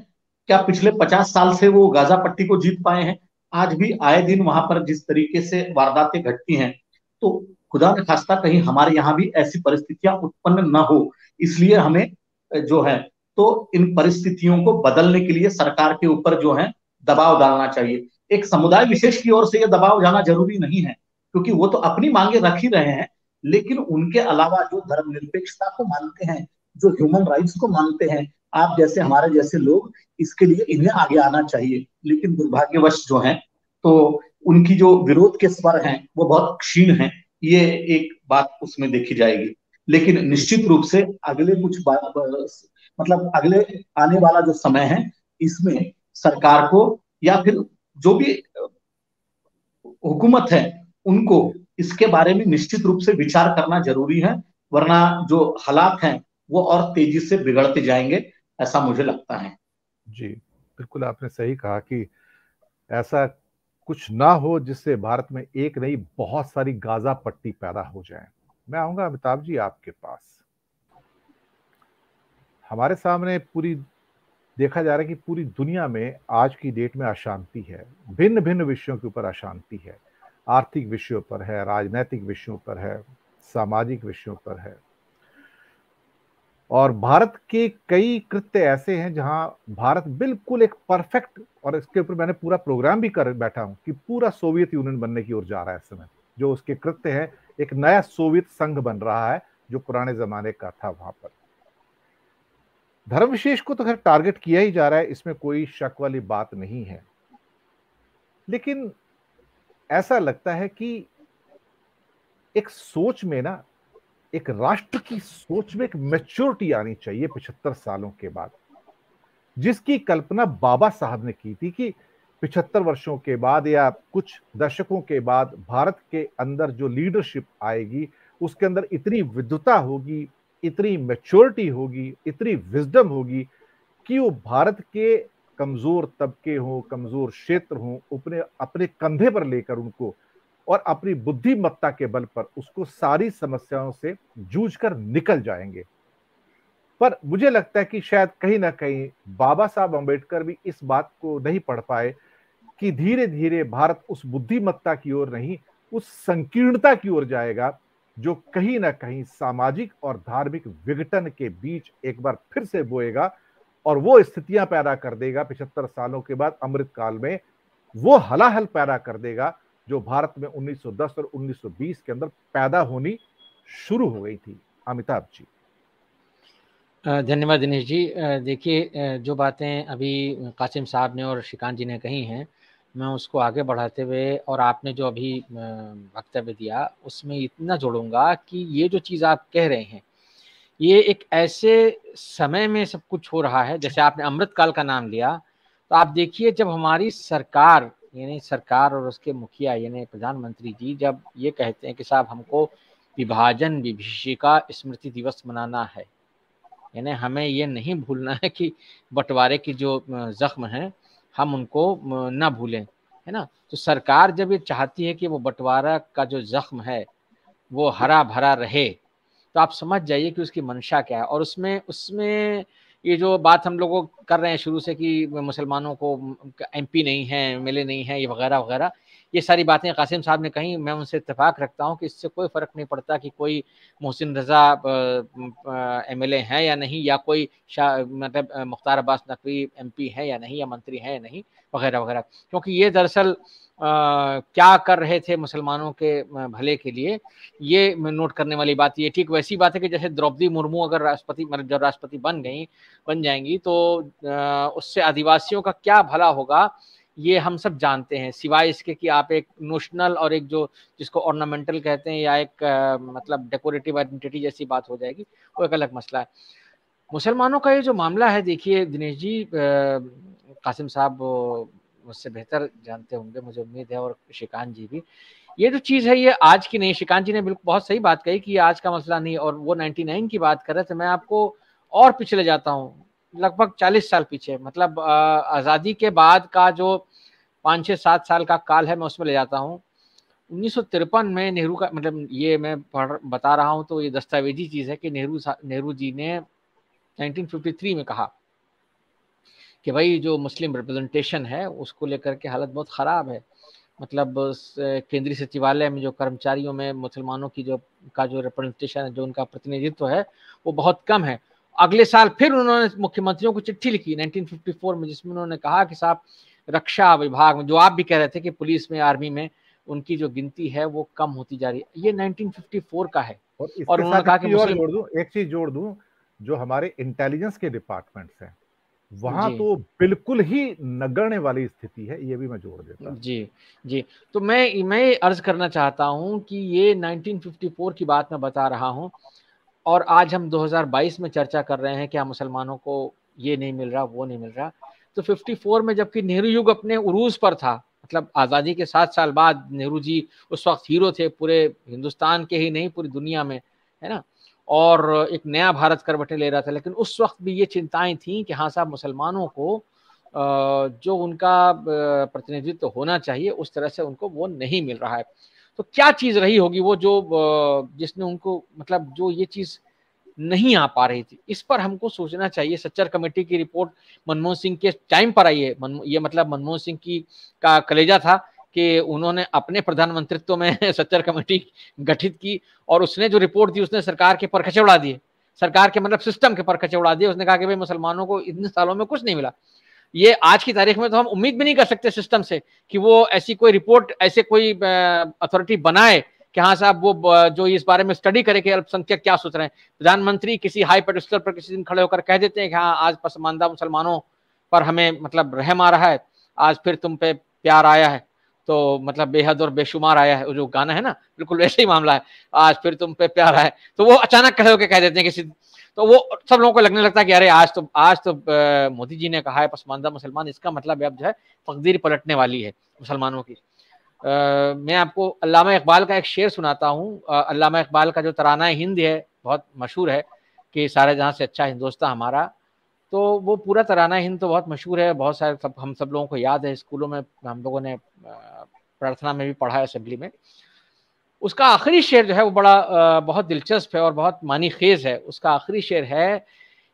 क्या पिछले 50 साल से वो गाजा पट्टी को जीत पाए हैं? आज भी आए दिन वहां पर जिस तरीके से वारदातें घटती हैं, तो खुदा न खास्ता कहीं हमारे यहाँ भी ऐसी परिस्थितियां उत्पन्न न हो, इसलिए हमें जो है तो इन परिस्थितियों को बदलने के लिए सरकार के ऊपर जो है दबाव डालना चाहिए। एक समुदाय विशेष की ओर से यह दबाव जाना जरूरी नहीं है, क्योंकि वो तो अपनी मांगे रख ही रहे हैं, लेकिन उनके अलावा जो धर्मनिरपेक्षता को मानते हैं, जो ह्यूमन राइट्स को मानते हैं, आप जैसे हमारे जैसे लोग, इसके लिए इन्हें आगे आना चाहिए। लेकिन दुर्भाग्यवश जो है तो उनकी जो विरोध के स्वर हैं वो बहुत क्षीण हैं, ये एक बात उसमें देखी जाएगी। लेकिन निश्चित रूप से अगले कुछ बात मतलब अगले आने वाला जो समय है इसमें सरकार को या फिर जो भी हुकूमत है उनको इसके बारे में निश्चित रूप से विचार करना जरूरी है, वरना जो हालात हैं वो और तेजी से बिगड़ते जाएंगे, ऐसा मुझे लगता है। जी बिल्कुल, आपने सही कहा कि ऐसा कुछ ना हो जिससे भारत में एक नहीं बहुत सारी गाजा पट्टी पैदा हो जाए। मैं आऊंगा अमिताभ जी आपके पास। हमारे सामने पूरी देखा जा रहा है कि पूरी दुनिया में आज की डेट में अशांति है, भिन्न भिन्न विषयों के ऊपर अशांति है, आर्थिक विषयों पर है, राजनीतिक विषयों पर है, सामाजिक विषयों पर है। और भारत के कई कृत्य ऐसे हैं जहां भारत बिल्कुल एक परफेक्ट, और इसके ऊपर मैंने पूरा प्रोग्राम भी कर बैठा हूं कि पूरा सोवियत यूनियन बनने की ओर जा रहा है इस समय। जो उसके कृत्य हैं, एक नया सोवियत संघ बन रहा है जो पुराने जमाने का था। वहां पर धर्म विशेष को तो खैर टारगेट किया ही जा रहा है, इसमें कोई शक वाली बात नहीं है, लेकिन ऐसा लगता है कि एक सोच में ना, एक राष्ट्र की सोच में एक मैच्योरिटी आनी चाहिए 75 सालों के बाद, जिसकी कल्पना बाबा साहब ने की थी कि 75 वर्षों के बाद या कुछ दशकों के बाद भारत के अंदर जो लीडरशिप आएगी उसके अंदर इतनी विद्वता होगी, इतनी मैच्योरिटी होगी, इतनी विजडम होगी कि वो भारत के कमजोर तबके हों, कमजोर क्षेत्र हों, अपने कंधे पर लेकर उनको और अपनी बुद्धिमत्ता के बल पर उसको सारी समस्याओं से जूझकर निकल जाएंगे। पर मुझे लगता है कि शायद कहीं ना कहीं बाबा साहब अम्बेडकर भी इस बात को नहीं पढ़ पाए कि धीरे धीरे भारत उस बुद्धिमत्ता की ओर नहीं, उस संकीर्णता की ओर जाएगा जो कहीं ना कहीं सामाजिक और धार्मिक विघटन के बीच एक बार फिर से बोएगा, और वो स्थितियां पैदा कर देगा 75 सालों के बाद अमृत काल में, वो हलाहल पैदा कर देगा जो भारत में 1910 और 1920 के अंदर पैदा होनी शुरू हो गई थी। अमिताभ जी। धन्यवाद दिनेश जी। देखिए, जो बातें अभी कासिम साहब ने और श्रीकांत जी ने कही हैं, मैं उसको आगे बढ़ाते हुए और आपने जो अभी वक्तव्य दिया उसमें इतना जोड़ूंगा कि ये जो चीज़ आप कह रहे हैं ये एक ऐसे समय में सब कुछ हो रहा है। जैसे आपने अमृतकाल का नाम लिया, तो आप देखिए जब हमारी सरकार यानी सरकार और उसके मुखिया यानी प्रधानमंत्री जी जब ये कहते हैं कि साहब हमको विभाजन विभीषिका स्मृति दिवस मनाना है, यानी हमें ये नहीं भूलना है कि बंटवारे की जो जख्म है हम उनको ना भूलें, है ना। तो सरकार जब ये चाहती है कि वो बंटवारा का जो जख्म है वो हरा भरा रहे, तो आप समझ जाइए कि उसकी मंशा क्या है। और उसमें उसमें ये जो बात हम लोग कर रहे हैं शुरू से कि मुसलमानों को एमपी नहीं है, एमएलए नहीं है, ये वगैरह वगैरह, ये सारी बातें कासिम साहब ने कही, मैं उनसे इत्तेफाक रखता हूँ कि इससे कोई फ़र्क नहीं पड़ता कि कोई मोहसिन रज़ा एमएलए है या नहीं, या कोई मतलब मुख्तार अब्बास नकवी एमपी है या नहीं, या मंत्री है या नहीं, वगैरह वगैरह। क्योंकि ये दरअसल क्या कर रहे थे मुसलमानों के भले के लिए, ये नोट करने वाली बात। ये ठीक वैसी बात है कि जैसे द्रौपदी मुर्मू अगर राष्ट्रपति मतलब जब राष्ट्रपति बन जाएंगी तो उससे आदिवासियों का क्या भला होगा, ये हम सब जानते हैं। सिवाय इसके कि आप एक नोशनल और एक जो जिसको ऑर्नामेंटल कहते हैं या एक मतलब डेकोरेटिव आइडेंटिटी जैसी बात हो जाएगी, वो एक अलग मसला है। मुसलमानों का ये जो मामला है, देखिए दिनेश जी, कासिम साहब मुझसे बेहतर जानते होंगे मुझे उम्मीद है, और श्रीकांत जी भी। ये जो चीज़ है ये आज की नहीं, श्रीकांत जी ने बिल्कुल बहुत सही बात कही कि आज का मसला नहीं, और वो 99 की बात कर रहे थे। मैं आपको और पिछले जाता हूँ, लगभग 40 साल पीछे, मतलब आज़ादी के बाद का जो 5-6-7 साल का काल है मैं उसमें ले जाता हूँ। 1953 में नेहरू का मतलब ये मैं बता रहा हूँ तो ये दस्तावेजी चीज़ है कि नेहरू जी ने 1953 में कहा कि भाई जो मुस्लिम रिप्रेजेंटेशन है उसको लेकर के हालत बहुत ख़राब है। मतलब केंद्रीय सचिवालय में जो कर्मचारियों में मुसलमानों की जो रिप्रेजेंटेशन है, जो उनका प्रतिनिधित्व है वो बहुत कम है। अगले साल फिर उन्होंने मुख्यमंत्रियों को चिट्ठी लिखी 1954 में, जिसमें उन्होंने कहा कि साहब रक्षा विभाग में, जो आप भी कह रहे थे कि पुलिस में, आर्मी में उनकी जो गिनती है वो कम होती जा रही है, ये 1954 का है। और उन्होंने कहा कि एक चीज जोड़ दूं, जो हमारे इंटेलिजेंस के डिपार्टमेंट्स हैं वहां तो बिल्कुल ही नगण्य वाली स्थिति है, ये भी मैं जोड़ देता हूं। जी। तो मैं अर्ज करना चाहता हूं कि ये 1954 की बात मैं बता रहा हूं, और आज हम 2022 में चर्चा कर रहे हैं कि मुसलमानों को ये नहीं मिल रहा, वो नहीं मिल रहा। तो 54 में जबकि नेहरू युग अपने उरूज पर था, मतलब आज़ादी के 7 साल बाद नेहरू जी उस वक्त हीरो थे पूरे हिंदुस्तान के ही नहीं पूरी दुनिया में, है ना, और एक नया भारत करवटें ले रहा था। लेकिन उस वक्त भी ये चिंताएं थी कि हाँ साहब मुसलमानों को जो उनका प्रतिनिधित्व होना चाहिए उस तरह से उनको वो नहीं मिल रहा है। तो क्या चीज़ रही होगी वो जो जिसने उनको मतलब जो ये चीज़ नहीं आ पा रही थी, इस पर हमको सोचना चाहिए। सच्चर कमेटी की रिपोर्ट मनमोहन सिंह के टाइम पर आई है। ये मतलब मनमोहन सिंह की का कलेजा था कि उन्होंने अपने प्रधानमंत्रित्व में सच्चर कमेटी गठित की, और उसने जो रिपोर्ट दी उसने सरकार के परखचे उड़ा दिए, सरकार के मतलब सिस्टम के परखचे उड़ा दिए। उसने कहा कि भाई मुसलमानों को इतने सालों में कुछ नहीं मिला। ये आज की तारीख में तो हम उम्मीद भी नहीं कर सकते सिस्टम से कि वो ऐसी कोई रिपोर्ट, ऐसे कोई अथॉरिटी बनाए कि हाँ साहब वो जो इस बारे में स्टडी करे कि अल्पसंख्यक क्या सोच रहे हैं। प्रधानमंत्री किसी हाई पेडिस्टल पर किसी दिन खड़े होकर कह देते हैं कि हाँ आज पसमानदा मुसलमानों पर हमें मतलब रहम आ रहा है, आज फिर तुम पे प्यार आया है, तो मतलब बेहद और बेशुमार आया है, जो गाना है ना, बिल्कुल वैसे ही मामला है, आज फिर तुम पे प्यार आया। तो वो अचानक खड़े होकर कह देते हैं किसी, तो वो सब लोगों को लगने लगता है कि अरे आज तो मोदी जी ने कहा है पसमानदा मुसलमान, इसका मतलब अब जो है तकदीर पलटने वाली है मुसलमानों की। मैं आपको अल्लामा इकबाल का एक शेर सुनाता हूँ। अल्लामा इकबाल का जो तराना हिंद है बहुत मशहूर है कि सारे जहाँ से अच्छा हिंदुस्तान हमारा, तो वो पूरा तराना हिंद तो बहुत मशहूर है, बहुत सारे हम सब लोगों को याद है, स्कूलों में हम लोगों ने प्रार्थना में भी पढ़ा है असेंबली में। उसका आखिरी शेर जो है वो बड़ा बहुत दिलचस्प है और बहुत मानी खेज है। उसका आखिरी शेर है,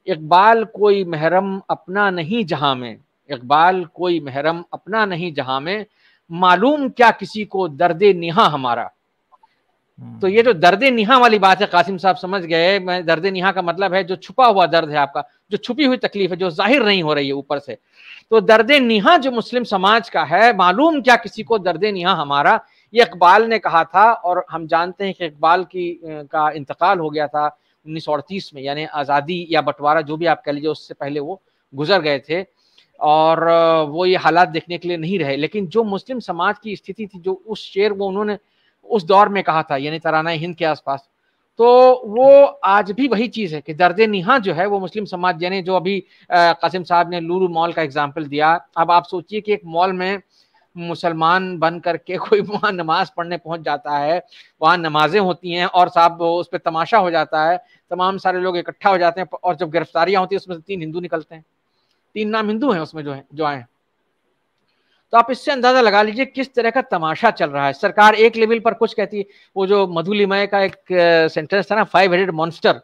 इकबाल कोई महरम अपना नहीं जहां में, इकबाल कोई महरम अपना नहीं जहां में, मालूम क्या किसी को दर्दे निहा हमारा। तो ये जो दर्दे निहा वाली बात है, कासिम साहब समझ गए। मैं दर्दे निहा का मतलब है जो छुपा हुआ दर्द है आपका, जो छुपी हुई तकलीफ है, जो जाहिर नहीं हो रही है ऊपर से। तो दर्दे निहा जो मुस्लिम समाज का है, मालूम क्या किसी को दर्दे निहा हमारा, ये इकबाल ने कहा था। और हम जानते हैं कि इकबाल का इंतकाल हो गया था 1938 में, यानी आज़ादी या बंटवारा जो भी आप कह लीजिए, उससे पहले वो गुजर गए थे और वो ये हालात देखने के लिए नहीं रहे। लेकिन जो मुस्लिम समाज की स्थिति थी, जो उस शेर वो उन्होंने उस दौर में कहा था, यानी तराना हिंद के आसपास, तो वो आज भी वही चीज है कि दर्दे निहा जो है वो मुस्लिम समाज, यानी जो अभी कासिम साहब ने लुलु मॉल का एग्जाम्पल दिया। अब आप सोचिए कि एक मॉल में मुसलमान बन करके कोई वहां नमाज पढ़ने पहुंच जाता है, वहां नमाजें होती हैं और साहब उस पर तमाशा हो जाता है, तमाम सारे लोग इकट्ठा हो जाते हैं और जब गिरफ्तारियां होती है उसमें से 3 हिंदू निकलते हैं, 3 नाम हिंदू हैं उसमें जो आए। तो आप इससे अंदाजा लगा लीजिए किस तरह का तमाशा चल रहा है। सरकार एक लेवल पर कुछ कहती है, वो जो मधुलिमय का एक सेंटेंस था ना, 5 हेडेड मॉन्स्टर,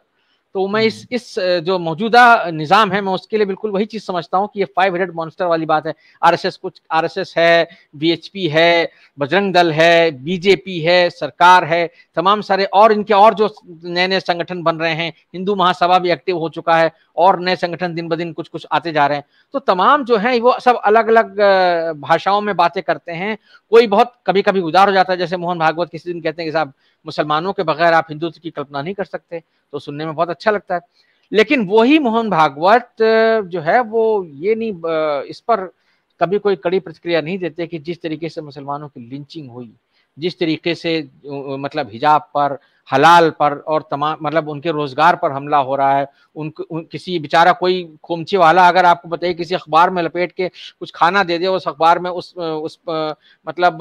तो मैं इस जो मौजूदा निजाम है मैं उसके लिए बिल्कुल वही चीज समझता हूँ कि ये 5 हेडेड मॉन्स्टर वाली बात है। आरएसएस है, बीएचपी है, बजरंग दल है, बीजेपी है, सरकार है, तमाम सारे और इनके और जो नए नए संगठन बन रहे हैं, हिंदू महासभा भी एक्टिव हो चुका है और नए संगठन दिन ब दिन कुछ कुछ आते जा रहे हैं। तो तमाम जो है वो सब अलग अलग भाषाओं में बातें करते हैं। कोई बहुत कभी कभी उदार हो जाता है, जैसे मोहन भागवत किसी दिन कहते हैं कि साहब मुसलमानों के बगैर आप हिंदुत्व की कल्पना नहीं कर सकते, तो सुनने में बहुत अच्छा लगता है। लेकिन वही मोहन भागवत जो है वो ये नहीं, इस पर कभी कोई कड़ी प्रतिक्रिया नहीं देते कि जिस तरीके से मुसलमानों की लिंचिंग हुई, जिस तरीके से मतलब हिजाब पर, हलाल पर और तमाम मतलब उनके रोजगार पर हमला हो रहा है। किसी बेचारा कोई खोमचे वाला अगर आपको बताइए किसी अखबार में लपेट के कुछ खाना दे दे, उस अखबार में उस मतलब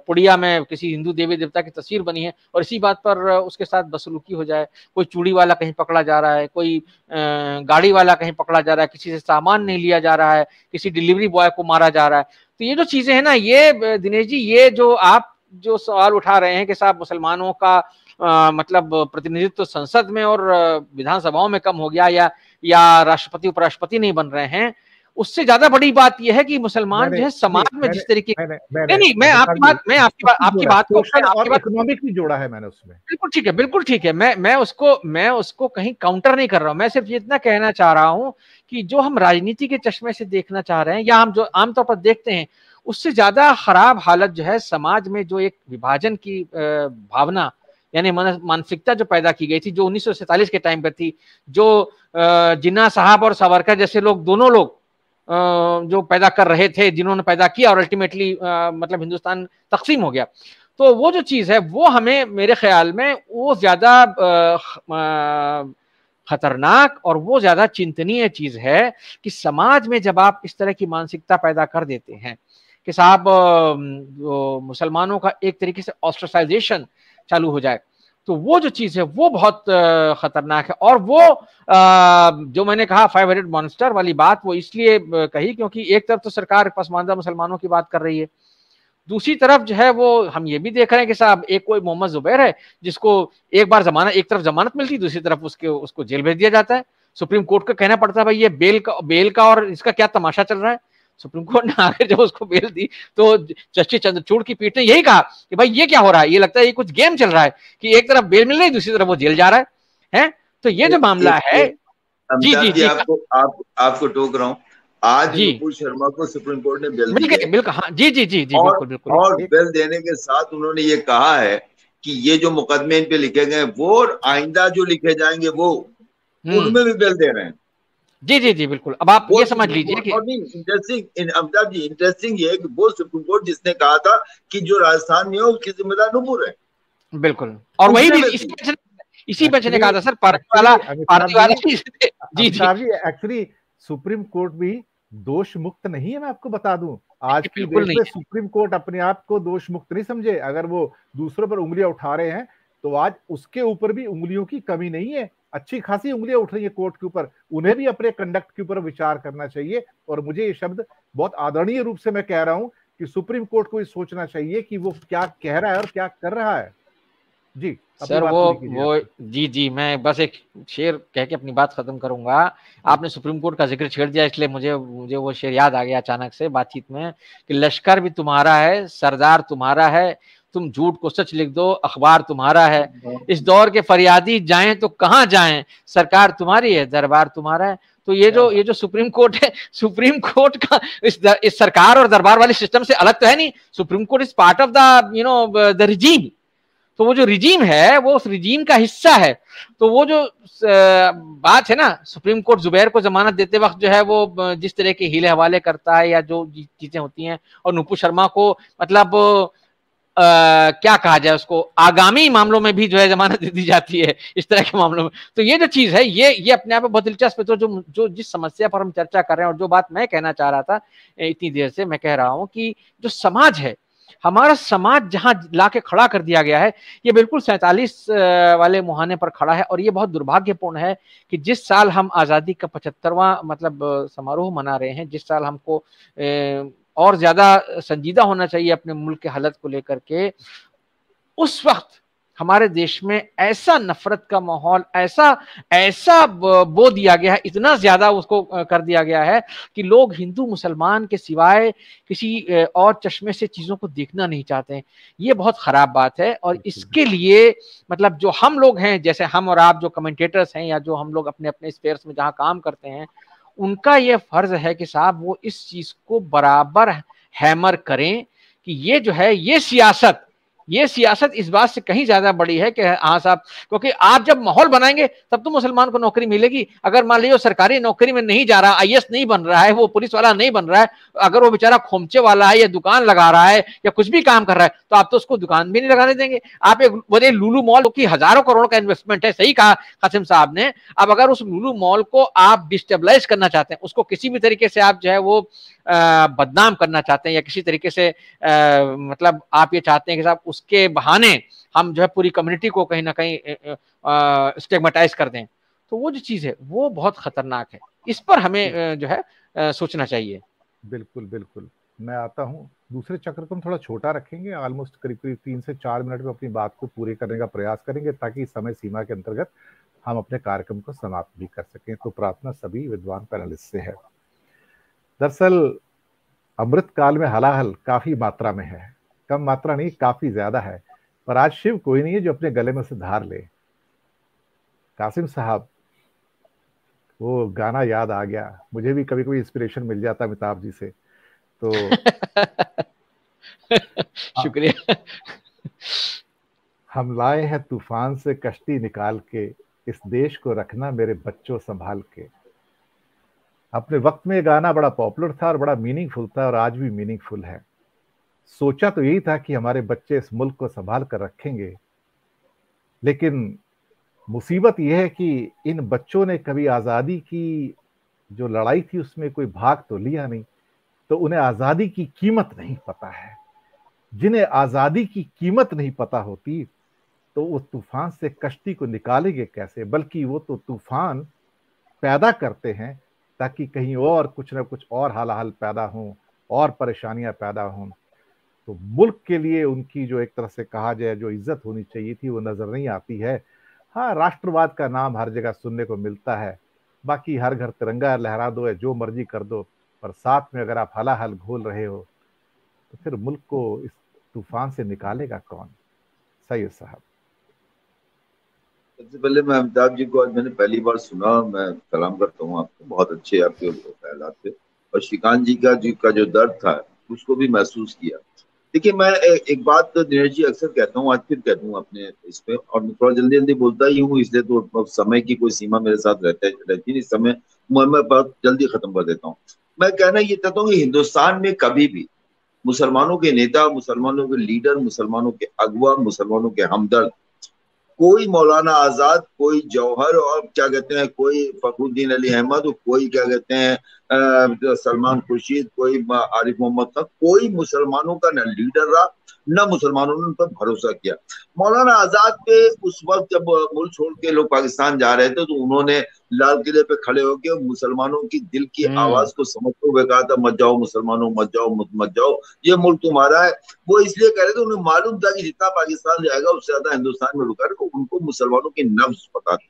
पुड़िया में किसी हिंदू देवी देवता की तस्वीर बनी है और इसी बात पर उसके साथ बदसलूकी हो जाए, कोई चूड़ी वाला कहीं पकड़ा जा रहा है, कोई गाड़ी वाला कहीं पकड़ा जा रहा है, किसी से सामान नहीं लिया जा रहा है, किसी डिलीवरी बॉय को मारा जा रहा है। तो ये जो चीजें हैं ना, ये दिनेश जी, ये जो आप जो सवाल उठा रहे हैं कि साहब मुसलमानों का मतलब प्रतिनिधित्व संसद में और विधानसभाओं में कम हो गया या राष्ट्रपति उपराष्ट्रपति नहीं बन रहे हैं, उससे ज्यादा बड़ी बात यह है कि मुसलमान जो है समाज में जिस तरीके नहीं, मैं आपकी बात को और इकोनॉमिक भी जोड़ा है मैंने उसमें। बिल्कुल ठीक है, मैं उसको कहीं काउंटर नहीं कर रहा हूं। मैं सिर्फ इतना कहना चाह रहा हूं कि जो हम राजनीति के चश्मे से देखना चाह रहे हैं या हम जो आमतौर पर देखते हैं, उससे ज्यादा खराब हालत जो है समाज में, जो एक विभाजन की भावना यानी मानसिकता जो पैदा की गई थी, जो 1947 के टाइम पर थी, जो जिन्ना साहब और सावरकर जैसे लोग, दोनों लोग जो पैदा कर रहे थे, जिन्होंने पैदा किया और अल्टीमेटली मतलब हिंदुस्तान तकसीम हो गया। तो वो जो चीज है वो हमें, मेरे ख्याल में वो ज्यादा खतरनाक और वो ज्यादा चिंतनीय चीज है कि समाज में जब आप इस तरह की मानसिकता पैदा कर देते हैं कि साहब मुसलमानों का एक तरीके से ऑस्ट्रेसाइजेशन चालू हो जाए, तो वो जो चीज है वो बहुत खतरनाक है। और वो जो मैंने कहा 5 हेडेड मॉन्स्टर वाली बात वो इसलिए कही क्योंकि एक तरफ तो सरकार पसमानदा मुसलमानों की बात कर रही है, दूसरी तरफ जो है वो हम ये भी देख रहे हैं कि साहब एक कोई मोहम्मद जुबैर है जिसको एक बार जमानत, एक तरफ जमानत मिलती है, दूसरी तरफ उसको जेल भेज दिया जाता है। सुप्रीम कोर्ट का कहना पड़ता है भाई ये बेल का और इसका क्या तमाशा चल रहा है। सुप्रीम कोर्ट ने आकर जब उसको बेल दी तो जस्टिस चंद्रचूड़ की पीठ ने यही कहा कि भाई ये क्या हो रहा है, ये लगता है ये कुछ गेम चल रहा है कि एक तरफ बेल मिल रही है, दूसरी तरफ वो जेल जा रहा है। तो ये जो मामला है, जी आपको टोक रहा हूँ, आज नुपुर शर्मा को सुप्रीम कोर्ट ने बेल दी है। बिल्कुल, हाँ, जी बिल्कुल। और बेल देने के साथ उन्होंने ये कहा है कि ये जो मुकदमे इन पे लिखे गए वो आइंदा जो लिखे जाएंगे वो उनमें भी बेल दे रहे हैं। जी बिल्कुल। अब आप ये समझ लीजिए कि इंटरेस्टिंग ये है कि वो सुप्रीम कोर्ट जिसने कहा था कि जो राजस्थान में है उसकी जिम्मेदार नुपुर है। बिल्कुल, और वही भी इसी बेंच ने कहा था सर, पार्टी वाला जी एक्चुअली सुप्रीम कोर्ट भी दोष मुक्त नहीं है। मैं आपको बता दूं, आज की डेट में सुप्रीम कोर्ट अपने आप को दोष मुक्त नहीं समझे। अगर वो दूसरों पर उंगलियां उठा रहे हैं तो आज उसके ऊपर भी उंगलियों की कमी नहीं है, अच्छी खासी उंगलियां उठ रही है कोर्ट के ऊपर। उन्हें भी अपने कंडक्ट के ऊपर विचार करना चाहिए। और मुझे ये शब्द बहुत आदरणीय रूप से मैं कह रहा हूं कि सुप्रीम कोर्ट को ये सोचना चाहिए कि वो क्या कह रहा है और क्या कर रहा है। जी सर वो जी मैं बस एक शेर कह के अपनी बात खत्म करूंगा। आपने सुप्रीम कोर्ट का जिक्र छेड़ दिया, इसलिए मुझे वो शेर याद आ गया अचानक से बातचीत में कि लश्कर भी तुम्हारा है, सरदार तुम्हारा है, तुम झूठ को सच लिख दो, अखबार तुम्हारा है। इस दौर के फरियादी जाएं तो कहां जाएं, सरकार तुम्हारी है, दरबार तुम्हारा है। तो ये जो सुप्रीम कोर्ट है, सुप्रीम कोर्ट का इस सरकार और दरबार वाले सिस्टम से अलग तो है नहीं। Supreme court is part of the the regime. तो वो जो रिजीम है वो उस रिजीम का हिस्सा है। तो वो जो बात है ना, सुप्रीम कोर्ट जुबैर को जमानत देते वक्त जो है वो जिस तरह के हीले हवाले करता है या जो चीजें होती हैं, और नुपुर शर्मा को मतलब क्या कहा जाए, उसको आगामी मामलों में भी जो है जमानत दे दी जाती है इस तरह के मामलों में। तो ये जो चीज है ये अपने आप में बहुत दिलचस्प है। तो जो जिस समस्या पर हम चर्चा कर रहे हैं और जो बात मैं कहना चाह रहा था इतनी देर से, मैं कह रहा हूं कि जो समाज है, हमारा समाज जहां लाके खड़ा कर दिया गया है, ये बिल्कुल 47 वाले मुहाने पर खड़ा है। और ये बहुत दुर्भाग्यपूर्ण है कि जिस साल हम आज़ादी का 75वां मतलब समारोह मना रहे हैं, जिस साल हमको और ज्यादा संजीदा होना चाहिए अपने मुल्क के हालत को लेकर के, उस वक्त हमारे देश में ऐसा नफरत का माहौल, ऐसा बो दिया गया है, इतना ज्यादा उसको कर दिया गया है कि लोग हिंदू मुसलमान के सिवाय किसी और चश्मे से चीजों को देखना नहीं चाहते हैं। ये बहुत खराब बात है। और इसके लिए मतलब जो हम लोग हैं, जैसे हम और आप जो कमेंटेटर्स हैं या जो हम लोग अपने अपने स्पेयर्स में जहां काम करते हैं, उनका ये फर्ज है कि साहब वो इस चीज को बराबर हैमर करें कि ये जो है ये सियासत इस बात से कहीं ज्यादा बड़ी है कि हाँ साहब, क्योंकि आप जब माहौल बनाएंगे तब तो मुसलमान को नौकरी मिलेगी। अगर मान लीजिए सरकारी नौकरी में नहीं जा रहा, आईएएस नहीं बन रहा है, वो पुलिस वाला नहीं बन रहा है, अगर वो बेचारा खोमचे वाला है या दुकान लगा रहा है या कुछ भी काम कर रहा है, तो आप तो उसको दुकान भी नहीं लगाने देंगे। आप एक बड़े लुलु मॉल की हजारों करोड़ का इन्वेस्टमेंट है, सही कहा कासिम साहब ने। अब अगर उस लुलु मॉल को आप डिस्टेबलाइज करना चाहते हैं, उसको किसी भी तरीके से आप जो है वो बदनाम करना चाहते हैं या किसी तरीके से मतलब आप ये चाहते हैं कि साहब उसके बहाने हम जो है पूरी कम्युनिटी को कहीं ना कहीं स्टिग्मेटाइज कर दें, तो वो जो चीज है वो बहुत खतरनाक है। इस पर हमें जो है सोचना चाहिए। बिल्कुल बिल्कुल। मैं आता हूँ, दूसरे चक्र को हम थोड़ा छोटा रखेंगे, ऑलमोस्ट करीब 3 से 4 मिनट में अपनी बात को पूरे करने का प्रयास करेंगे ताकि समय सीमा के अंतर्गत हम अपने कार्यक्रम को समाप्त भी कर सकें। तो प्रार्थना सभी विद्वान पैनलिस्ट से है। दरअसल अमृत काल में हलाहल काफी मात्रा में है, कम मात्रा नहीं, काफी ज्यादा है, पर आज शिव कोई नहीं है जो अपने गले में से धार ले। कासिम साहब, वो गाना याद आ गया, मुझे भी कभी कभी इंस्पिरेशन मिल जाता अमिताभ जी से, तो शुक्रिया। हम लाए हैं तूफान से कश्ती निकाल के, इस देश को रखना मेरे बच्चों संभाल के। अपने वक्त में गाना बड़ा पॉपुलर था और बड़ा मीनिंगफुल था और आज भी मीनिंगफुल है। सोचा तो यही था कि हमारे बच्चे इस मुल्क को संभाल कर रखेंगे, लेकिन मुसीबत यह है कि इन बच्चों ने कभी आज़ादी की जो लड़ाई थी उसमें कोई भाग तो लिया नहीं, तो उन्हें आज़ादी की कीमत नहीं पता है। जिन्हें आज़ादी की कीमत नहीं पता होती तो वो तूफान से कश्ती को निकालेंगे कैसे, बल्कि वो तो तूफान पैदा करते हैं ताकि कहीं और कुछ ना कुछ और हालाहल पैदा हों और परेशानियां पैदा हों। तो मुल्क के लिए उनकी जो एक तरह से कहा जाए जो इज्जत होनी चाहिए थी वो नजर नहीं आती है। हाँ, राष्ट्रवाद का नाम हर जगह सुनने को मिलता है, बाकी हर घर तिरंगा लहरा दो या जो मर्जी कर दो, पर साथ में अगर आप हलाहल घोल रहे हो तो फिर मुल्क को इस तूफान से निकालेगा कौन? सैयद साहब। सबसे पहले मैं अमिताभ जी को आज मैंने पहली बार सुना, मैं सलाम करता हूँ आपको, बहुत अच्छे आपके ख्यालात थे। और श्रीकांत जी का जो दर्द था उसको भी महसूस किया। देखिए, मैं एक बात तो दिनेश जी अक्सर कहता हूँ, आज फिर कहता हूँ अपने इस पे, और मैं थोड़ा जल्दी जल्दी बोलता ही हूँ इसलिए तो समय की कोई सीमा मेरे साथ रहती नहीं, समय मैं बहुत जल्दी खत्म कर देता हूँ। मैं कहना ये चाहता हूँ कि हिंदुस्तान में कभी भी मुसलमानों के नेता, मुसलमानों के लीडर, मुसलमानों के अगवा, मुसलमानों के हमदर्द, कोई मौलाना आजाद, कोई जौहर और क्या कहते हैं, कोई फखरुद्दीन अली अहमद और कोई क्या कहते हैं सलमान खुर्शीद, कोई आरिफ मोहम्मद खान, कोई मुसलमानों का न लीडर रहा, न मुसलमानों ने उन पर भरोसा किया। मौलाना आजाद पे उस वक्त जब मुल्क छोड़ के लोग पाकिस्तान जा रहे थे तो उन्होंने लाल किले पे खड़े होकर मुसलमानों की दिल की आवाज को समझते हुए कहा था, मत जाओ मुसलमानों, मत जाओ, मत जाओ, ये मुल्क तुम्हारा है। वो इसलिए कह रहे थे, उन्हें मालूम था कि जितना पाकिस्तान जाएगा उससे ज्यादा हिंदुस्तान में रुका है, तो उनको मुसलमानों की नब्ज पता थी।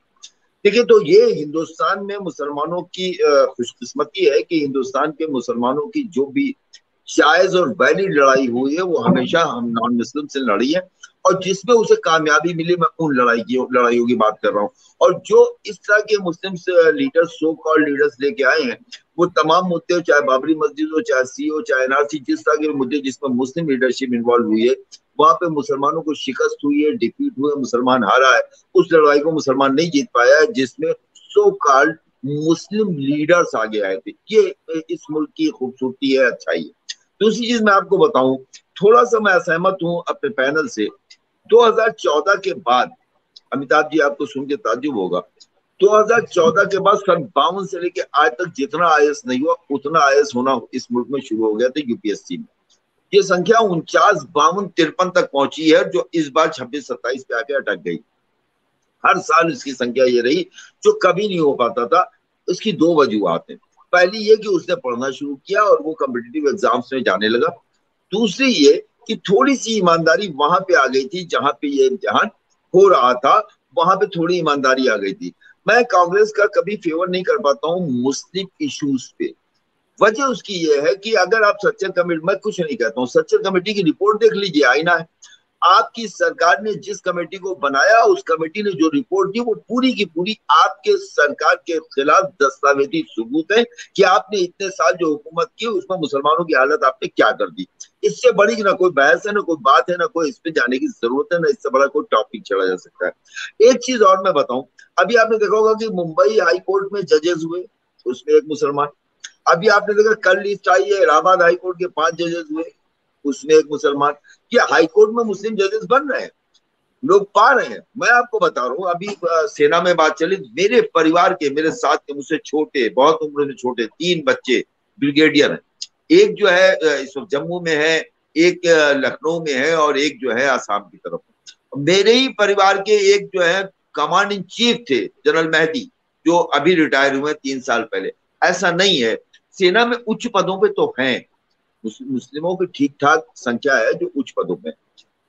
देखिए, तो ये हिंदुस्तान में मुसलमानों की खुशकिस्मती है कि हिंदुस्तान के मुसलमानों की जो भी जायज और वैलिड लड़ाई हुई है वो हमेशा हम नॉन मुस्लिम से लड़ी है, और जिसमें उसे कामयाबी मिली, मैं उन लड़ाइयों की बात कर रहा हूँ। और जो इस तरह के मुस्लिम लीडर्स, सो कॉल्ड लीडर्स लेके आए हैं, वो तमाम मुद्दे, चाहे बाबरी मस्जिद हो, चाहे सी हो, चाहे एनआरसी, जिस तरह के मुद्दे जिसमें मुस्लिम लीडरशिप इन्वॉल्व हुई है, वहां पे मुसलमानों को शिकस्त हुई है, डिफीट हुए, मुसलमान हारा है। उस लड़ाई को मुसलमान नहीं जीत पाया है जिसमें सो कॉल्ड मुस्लिम लीडर्स आगे आए थे। ये इस मुल्क की खूबसूरती है, अच्छाई है। दूसरी चीज मैं आपको बताऊं, थोड़ा सा मैं असहमत हूं अपने पैनल से। 2014 के बाद, अमिताभ जी आपको सुन के ताज्जुब होगा, 2014 के बाद सन 52 से लेके आज तक जितना आईएएस नहीं हुआ उतना आईएएस होना इस मुल्क में शुरू हो गया था यूपीएससी में। ये संख्या 49, 52, 53 तक पहुंची है, जो इस बार 26-27 पे आके अटक गई। हर साल इसकी संख्या ये रही, जो कभी नहीं हो पाता था। इसकी दो वजूहत हैं। पहली ये कि उसने पढ़ना शुरू किया और वो कॉम्पिटिटिव एग्जाम्स में जाने लगा। दूसरी ये कि थोड़ी सी ईमानदारी वहां पे आ गई थी, जहां पे ये इम्तिहान हो रहा था वहां पे थोड़ी ईमानदारी आ गई थी। मैं कांग्रेस का कभी फेवर नहीं कर पाता हूँ मुस्लिम इश्यूज पे। वजह उसकी ये है कि अगर आप सच्चर कमेटी, मैं कुछ नहीं कहता हूँ, सच्चर कमेटी की रिपोर्ट देख लीजिए, आईना है। आपकी सरकार ने जिस कमेटी को बनाया, उस कमेटी ने जो रिपोर्ट दी वो पूरी की पूरी आपके सरकार के खिलाफ दस्तावेजी सबूत है कि आपने इतने साल जो हुकूमत की उसमें मुसलमानों की हालत आपने क्या कर दी। इससे बड़ी ना कोई बहस है, ना कोई बात है, ना कोई इस पे जाने की जरूरत है, ना इससे बड़ा कोई टॉपिक चढ़ा जा सकता है। एक चीज और मैं बताऊं, अभी आपने देखा होगा कि मुंबई हाई कोर्ट में जजेस हुए, उसमें एक मुसलमान। अभी आपने देखा कल लिस्ट आई है, इलाहाबाद हाई कोर्ट के 5 जजेस हुए, उसमें एक मुसलमान। ये हाई कोर्ट में मुस्लिम जजेस बन रहे हैं, लोग पा रहे हैं। मैं आपको बता रहा हूँ, अभी सेना में बात चली, मेरे परिवार के, मेरे साथ के, मुझसे छोटे, बहुत उम्र में छोटे 3 बच्चे ब्रिगेडियर हैं। एक जो है इस वक्त जम्मू में है, एक लखनऊ में है, और एक जो है आसाम की तरफ। मेरे ही परिवार के एक जो है कमांड इन चीफ थे, जनरल मेहदी, जो अभी रिटायर हुए 3 साल पहले। ऐसा नहीं है, सेना में उच्च पदों पे तो हैं मुस्लिमों की ठीक ठाक संख्या है जो उच्च पदों पे।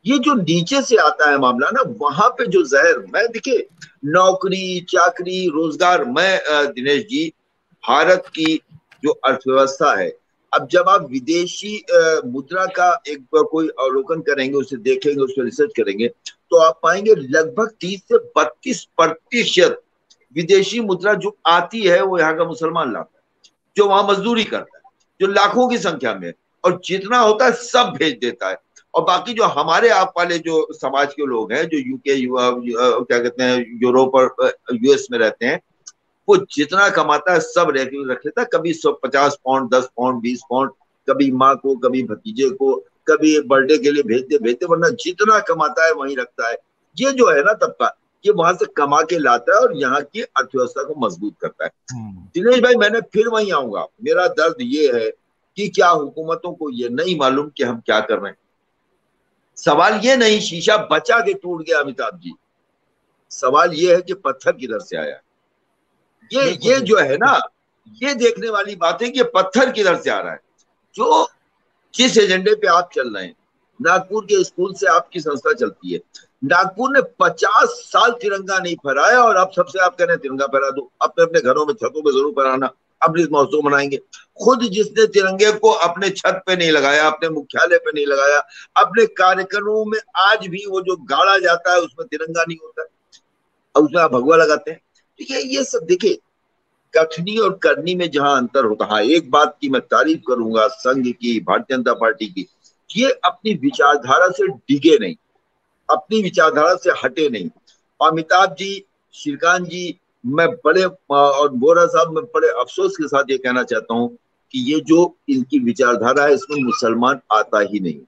ये जो नीचे से आता है मामला ना, वहां पे जो जहर, मैं देखिए नौकरी चाकरी रोजगार, मैं दिनेश जी, भारत की जो अर्थव्यवस्था है, अब जब आप विदेशी मुद्रा का एक कोई अवलोकन करेंगे, उसे देखेंगे, उस पर रिसर्च करेंगे, तो आप पाएंगे लगभग 30 से 32% विदेशी मुद्रा जो आती है वो यहाँ का मुसलमान लाता है, जो वहां मजदूरी करता है, जो लाखों की संख्या में, और जितना होता है सब भेज देता है। और बाकी जो हमारे आप वाले जो समाज के लोग हैं, जो यूके क्या कहते हैं, यूरोप और यूएस में रहते हैं, वो जितना कमाता है सब रख लेता है। कभी 150 पाउंड, 10 पाउंड, 20 पाउंड, कभी माँ को, कभी भतीजे को, कभी बर्थडे के लिए भेजते, वरना जितना कमाता है वहीं रखता है। ये जो है ना तबका, ये वहां से कमा के लाता है और यहाँ की अर्थव्यवस्था को मजबूत करता है। दिनेश भाई, मैंने फिर वहीं आऊंगा। मेरा दर्द ये है कि क्या हुकूमतों को ये नहीं मालूम कि हम क्या कर रहे हैं? सवाल ये नहीं शीशा बचा के टूट गया अमिताभ जी, सवाल ये है कि पत्थर किधर से आया। ये जो है ना, ये देखने वाली बात है कि पत्थर किधर से आ रहा है। जो जिस एजेंडे पे आप चल रहे हैं, नागपुर के स्कूल से आपकी संस्था चलती है, नागपुर ने 50 साल तिरंगा नहीं फहराया, और अब सबसे आप कह रहे हैं तिरंगा फहरा दो, अपने अपने घरों में छतों पे जरूर फहराना, अपनी महोत्सव मनाएंगे। खुद जिसने तिरंगे को अपने छत पे नहीं लगाया, अपने मुख्यालय पे नहीं लगाया, अपने कार्यक्रमों में आज भी वो जो गाड़ा जाता है उसमें तिरंगा नहीं होता है, और उसमें आप भगवा लगाते हैं। देखिए ये सब, देखिए कथनी और करनी में जहां अंतर होता है। हाँ, एक बात की मैं तारीफ करूंगा संघ की, भारतीय जनता पार्टी की, ये अपनी विचारधारा से डिगे नहीं, अपनी विचारधारा से हटे नहीं। अमिताभ जी, श्रीकांत जी, मैं बड़े, और बोरा साहब, मैं बड़े अफसोस के साथ ये कहना चाहता हूं कि ये जो इनकी विचारधारा है इसमें मुसलमान आता ही नहीं।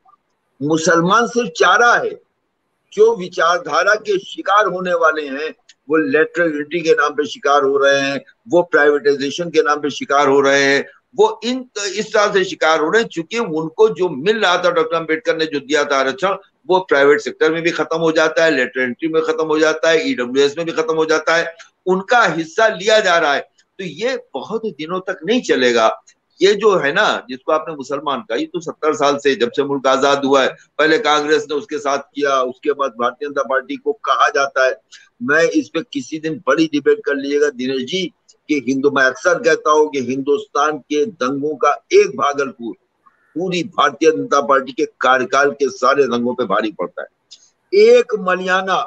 मुसलमान सिर्फ चारा है, जो विचारधारा के शिकार होने वाले हैं वो लेटरल एंट्री के नाम पे शिकार हो रहे हैं, वो प्राइवेटाइजेशन के नाम पे शिकार हो रहे हैं, वो इस तरह से शिकार हो रहे हैं चूंकि उनको जो मिल रहा था, डॉक्टर अम्बेडकर ने जो दिया था आरक्षण, वो प्राइवेट सेक्टर में भी खत्म हो जाता है, लेटरल एंट्री में खत्म हो जाता है, ईडब्ल्यूएस में भी खत्म हो जाता है, उनका हिस्सा लिया जा रहा है। तो ये बहुत दिनों तक नहीं चलेगा। ये जो है ना, जिसको आपने मुसलमान कहा, ये तो 70 साल से, जब से मुल्क आजाद हुआ है, पहले कांग्रेस ने उसके साथ किया, उसके बाद भारतीय जनता पार्टी को कहा जाता है। मैं इस पे किसी दिन बड़ी डिबेट कर लीजिएगा दिनेश जी, कि मैं अक्सर कहता हूं कि हिंदुस्तान के दंगों का एक भागलपुर पूरी भारतीय जनता पार्टी के कार्यकाल के सारे दंगों पे भारी पड़ता है। एक मलियाना,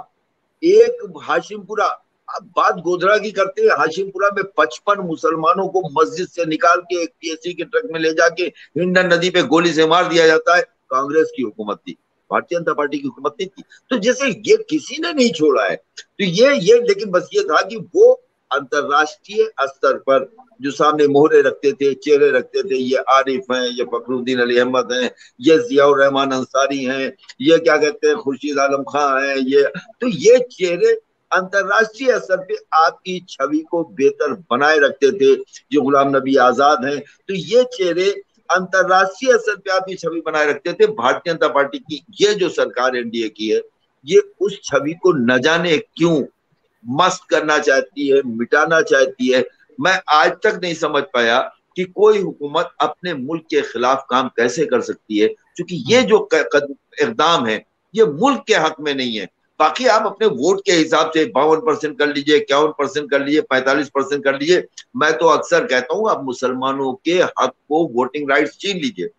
एक हाशिमपुरा, अब बात गोधरा की करते हैं, हाशिमपुरा में 55 मुसलमानों को मस्जिद से निकाल के एक पीएससी के ट्रक में ले जाके हिंडन नदी पे गोली से मार दिया जाता है। कांग्रेस की हुकूमत थी, भारतीय जनता पार्टी की हुकूमत नहीं थी। तो जैसे ये किसी ने नहीं छोड़ा है, तो ये लेकिन बस ये था कि वो अंतरराष्ट्रीय स्तर पर जो सामने मोहरे रखते थे, चेहरे रखते थे, ये आरिफ हैं, ये फखरुद्दीन अली अहमद हैं, ये जियाउर रहमान अंसारी हैं, ये क्या कहते हैं खुर्शीद आलम खां हैं, ये चेहरे अंतरराष्ट्रीय स्तर पे आपकी छवि को बेहतर बनाए रखते थे। ये गुलाम नबी आजाद हैं, तो ये चेहरे अंतरराष्ट्रीय स्तर पे आपकी छवि बनाए रखते थे। भारतीय जनता पार्टी की ये जो सरकार एनडीए की है, ये उस छवि को न जाने क्यों मस्त करना चाहती है, मिटाना चाहती है। मैं आज तक नहीं समझ पाया कि कोई हुकूमत अपने मुल्क के खिलाफ काम कैसे कर सकती है, क्योंकि ये जो इकदाम है ये मुल्क के हक में नहीं है। बाकी आप अपने वोट के हिसाब से 52% कर लीजिए, 51% कर लीजिए, 45% कर लीजिए। मैं तो अक्सर कहता हूं आप मुसलमानों के हक को, वोटिंग राइट्स छीन लीजिए।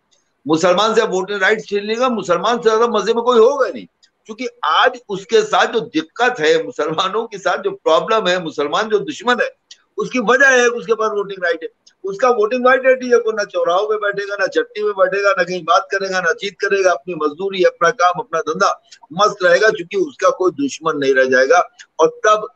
मुसलमान से वोटिंग राइट्स छीन लेगा, मुसलमान से ज्यादा मजे में कोई होगा नहीं। क्योंकि आज उसके साथ जो दिक्कत है, मुसलमानों के साथ जो प्रॉब्लम है, मुसलमान जो दुश्मन है, उसकी वजह है उसके पास वोटिंग राइट है। उसका वोटिंग राइट है को ना चौराहों में बैठेगा, ना चट्टी में बैठेगा, ना कहीं बात करेगा, ना चीत करेगा, अपनी मजदूरी, अपना काम, अपना धंधा मस्त रहेगा, क्योंकि उसका कोई दुश्मन नहीं रह जाएगा। और तब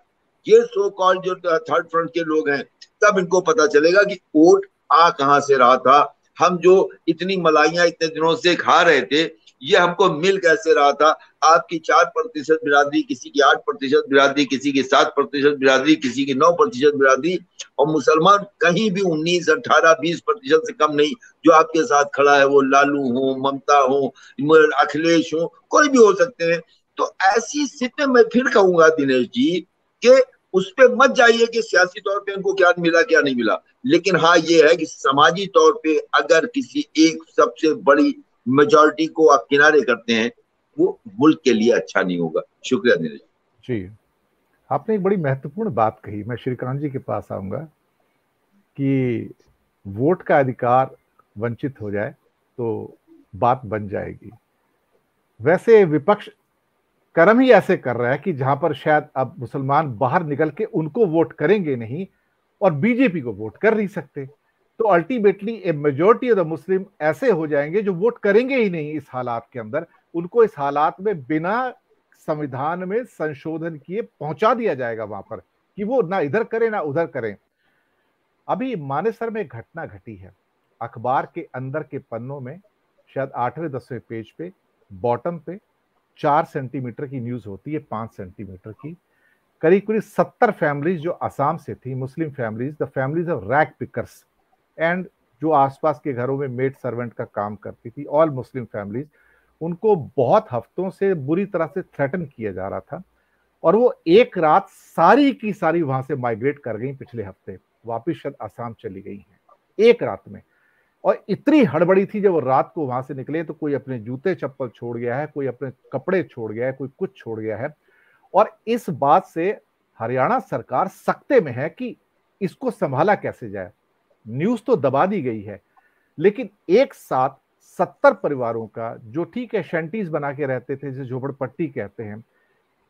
ये सो कॉल्ड जो थर्ड फ्रंट के लोग हैं, तब इनको पता चलेगा कि वोट आ कहां से रहा था। हम जो इतनी मलाइयां इतने दिनों से खा रहे थे, ये हमको मिल कैसे रहा था। आपकी 4% बिरादरी, किसी की 8% बिरादरी, किसी की 7% बिरादरी, किसी की 9% बिरादरी, और मुसलमान कहीं भी 19, 18, 20% से कम नहीं जो आपके साथ खड़ा है। वो लालू हो, ममता हो, अखिलेश हो, कोई भी हो सकते हैं। तो ऐसी स्थिति में मैं फिर कहूंगा दिनेश जी कि उस पर मत जाइए कि सियासी तौर पे इनको क्या मिला क्या नहीं मिला, लेकिन हाँ ये है कि समाजी तौर पे अगर किसी एक सबसे बड़ी मेजॉरिटी को आप किनारे करते हैं, वो मुल्क के लिए अच्छा नहीं होगा। शुक्रिया नीरज जी। आपने एक बड़ी महत्वपूर्ण बात कही, मैं श्रीकांत जी के पास आऊंगा, कि वोट का अधिकार वंचित हो जाए तो बात बन जाएगी। वैसे विपक्ष कर्म ही ऐसे कर रहा है कि जहां पर शायद अब मुसलमान बाहर निकल के उनको वोट करेंगे नहीं और बीजेपी को वोट कर नहीं सकते, तो ultimately A majority of the Muslim ऐसे हो जाएंगे जो वोट करेंगे ही नहीं इस हालात के अंदर। उनको इस हालात में बिना संविधान में संशोधन किए पहुंचा दिया जाएगा वहां पर कि वो ना इधर करें ना उधर करें। अभी मानेसर में घटना घटी है, अखबार के अंदर के पन्नों में शायद 8वें 10वें पेज पे बॉटम पे 4 सेंटीमीटर की न्यूज होती है, 5 सेंटीमीटर की। करीब करीब 70 फैमिलीज जो असम से थी, Muslim families, the families of rag pickers and जो आसपास के घरों में मेड सर्वेंट का काम करती थी, ऑल मुस्लिम फैमिलीज, उनको बहुत हफ्तों से बुरी तरह से थ्रेटन किया जा रहा था। और वो एक रात सारी की सारी वहां से माइग्रेट कर गई, पिछले हफ्ते वापिस शायद असम चली गई हैं एक रात में। और इतनी हड़बड़ी थी जब वो रात को वहां से निकले तो कोई अपने जूते चप्पल छोड़ गया है, कोई अपने कपड़े छोड़ गया है, कोई कुछ छोड़ गया है। और इस बात से हरियाणा सरकार सख्ते में है कि इसको संभाला कैसे जाए। न्यूज तो दबा दी गई है, लेकिन एक साथ 70 परिवारों का, जो ठीक है शैंटीज बना के रहते थे जिसे झोपड़पट्टी कहते हैं,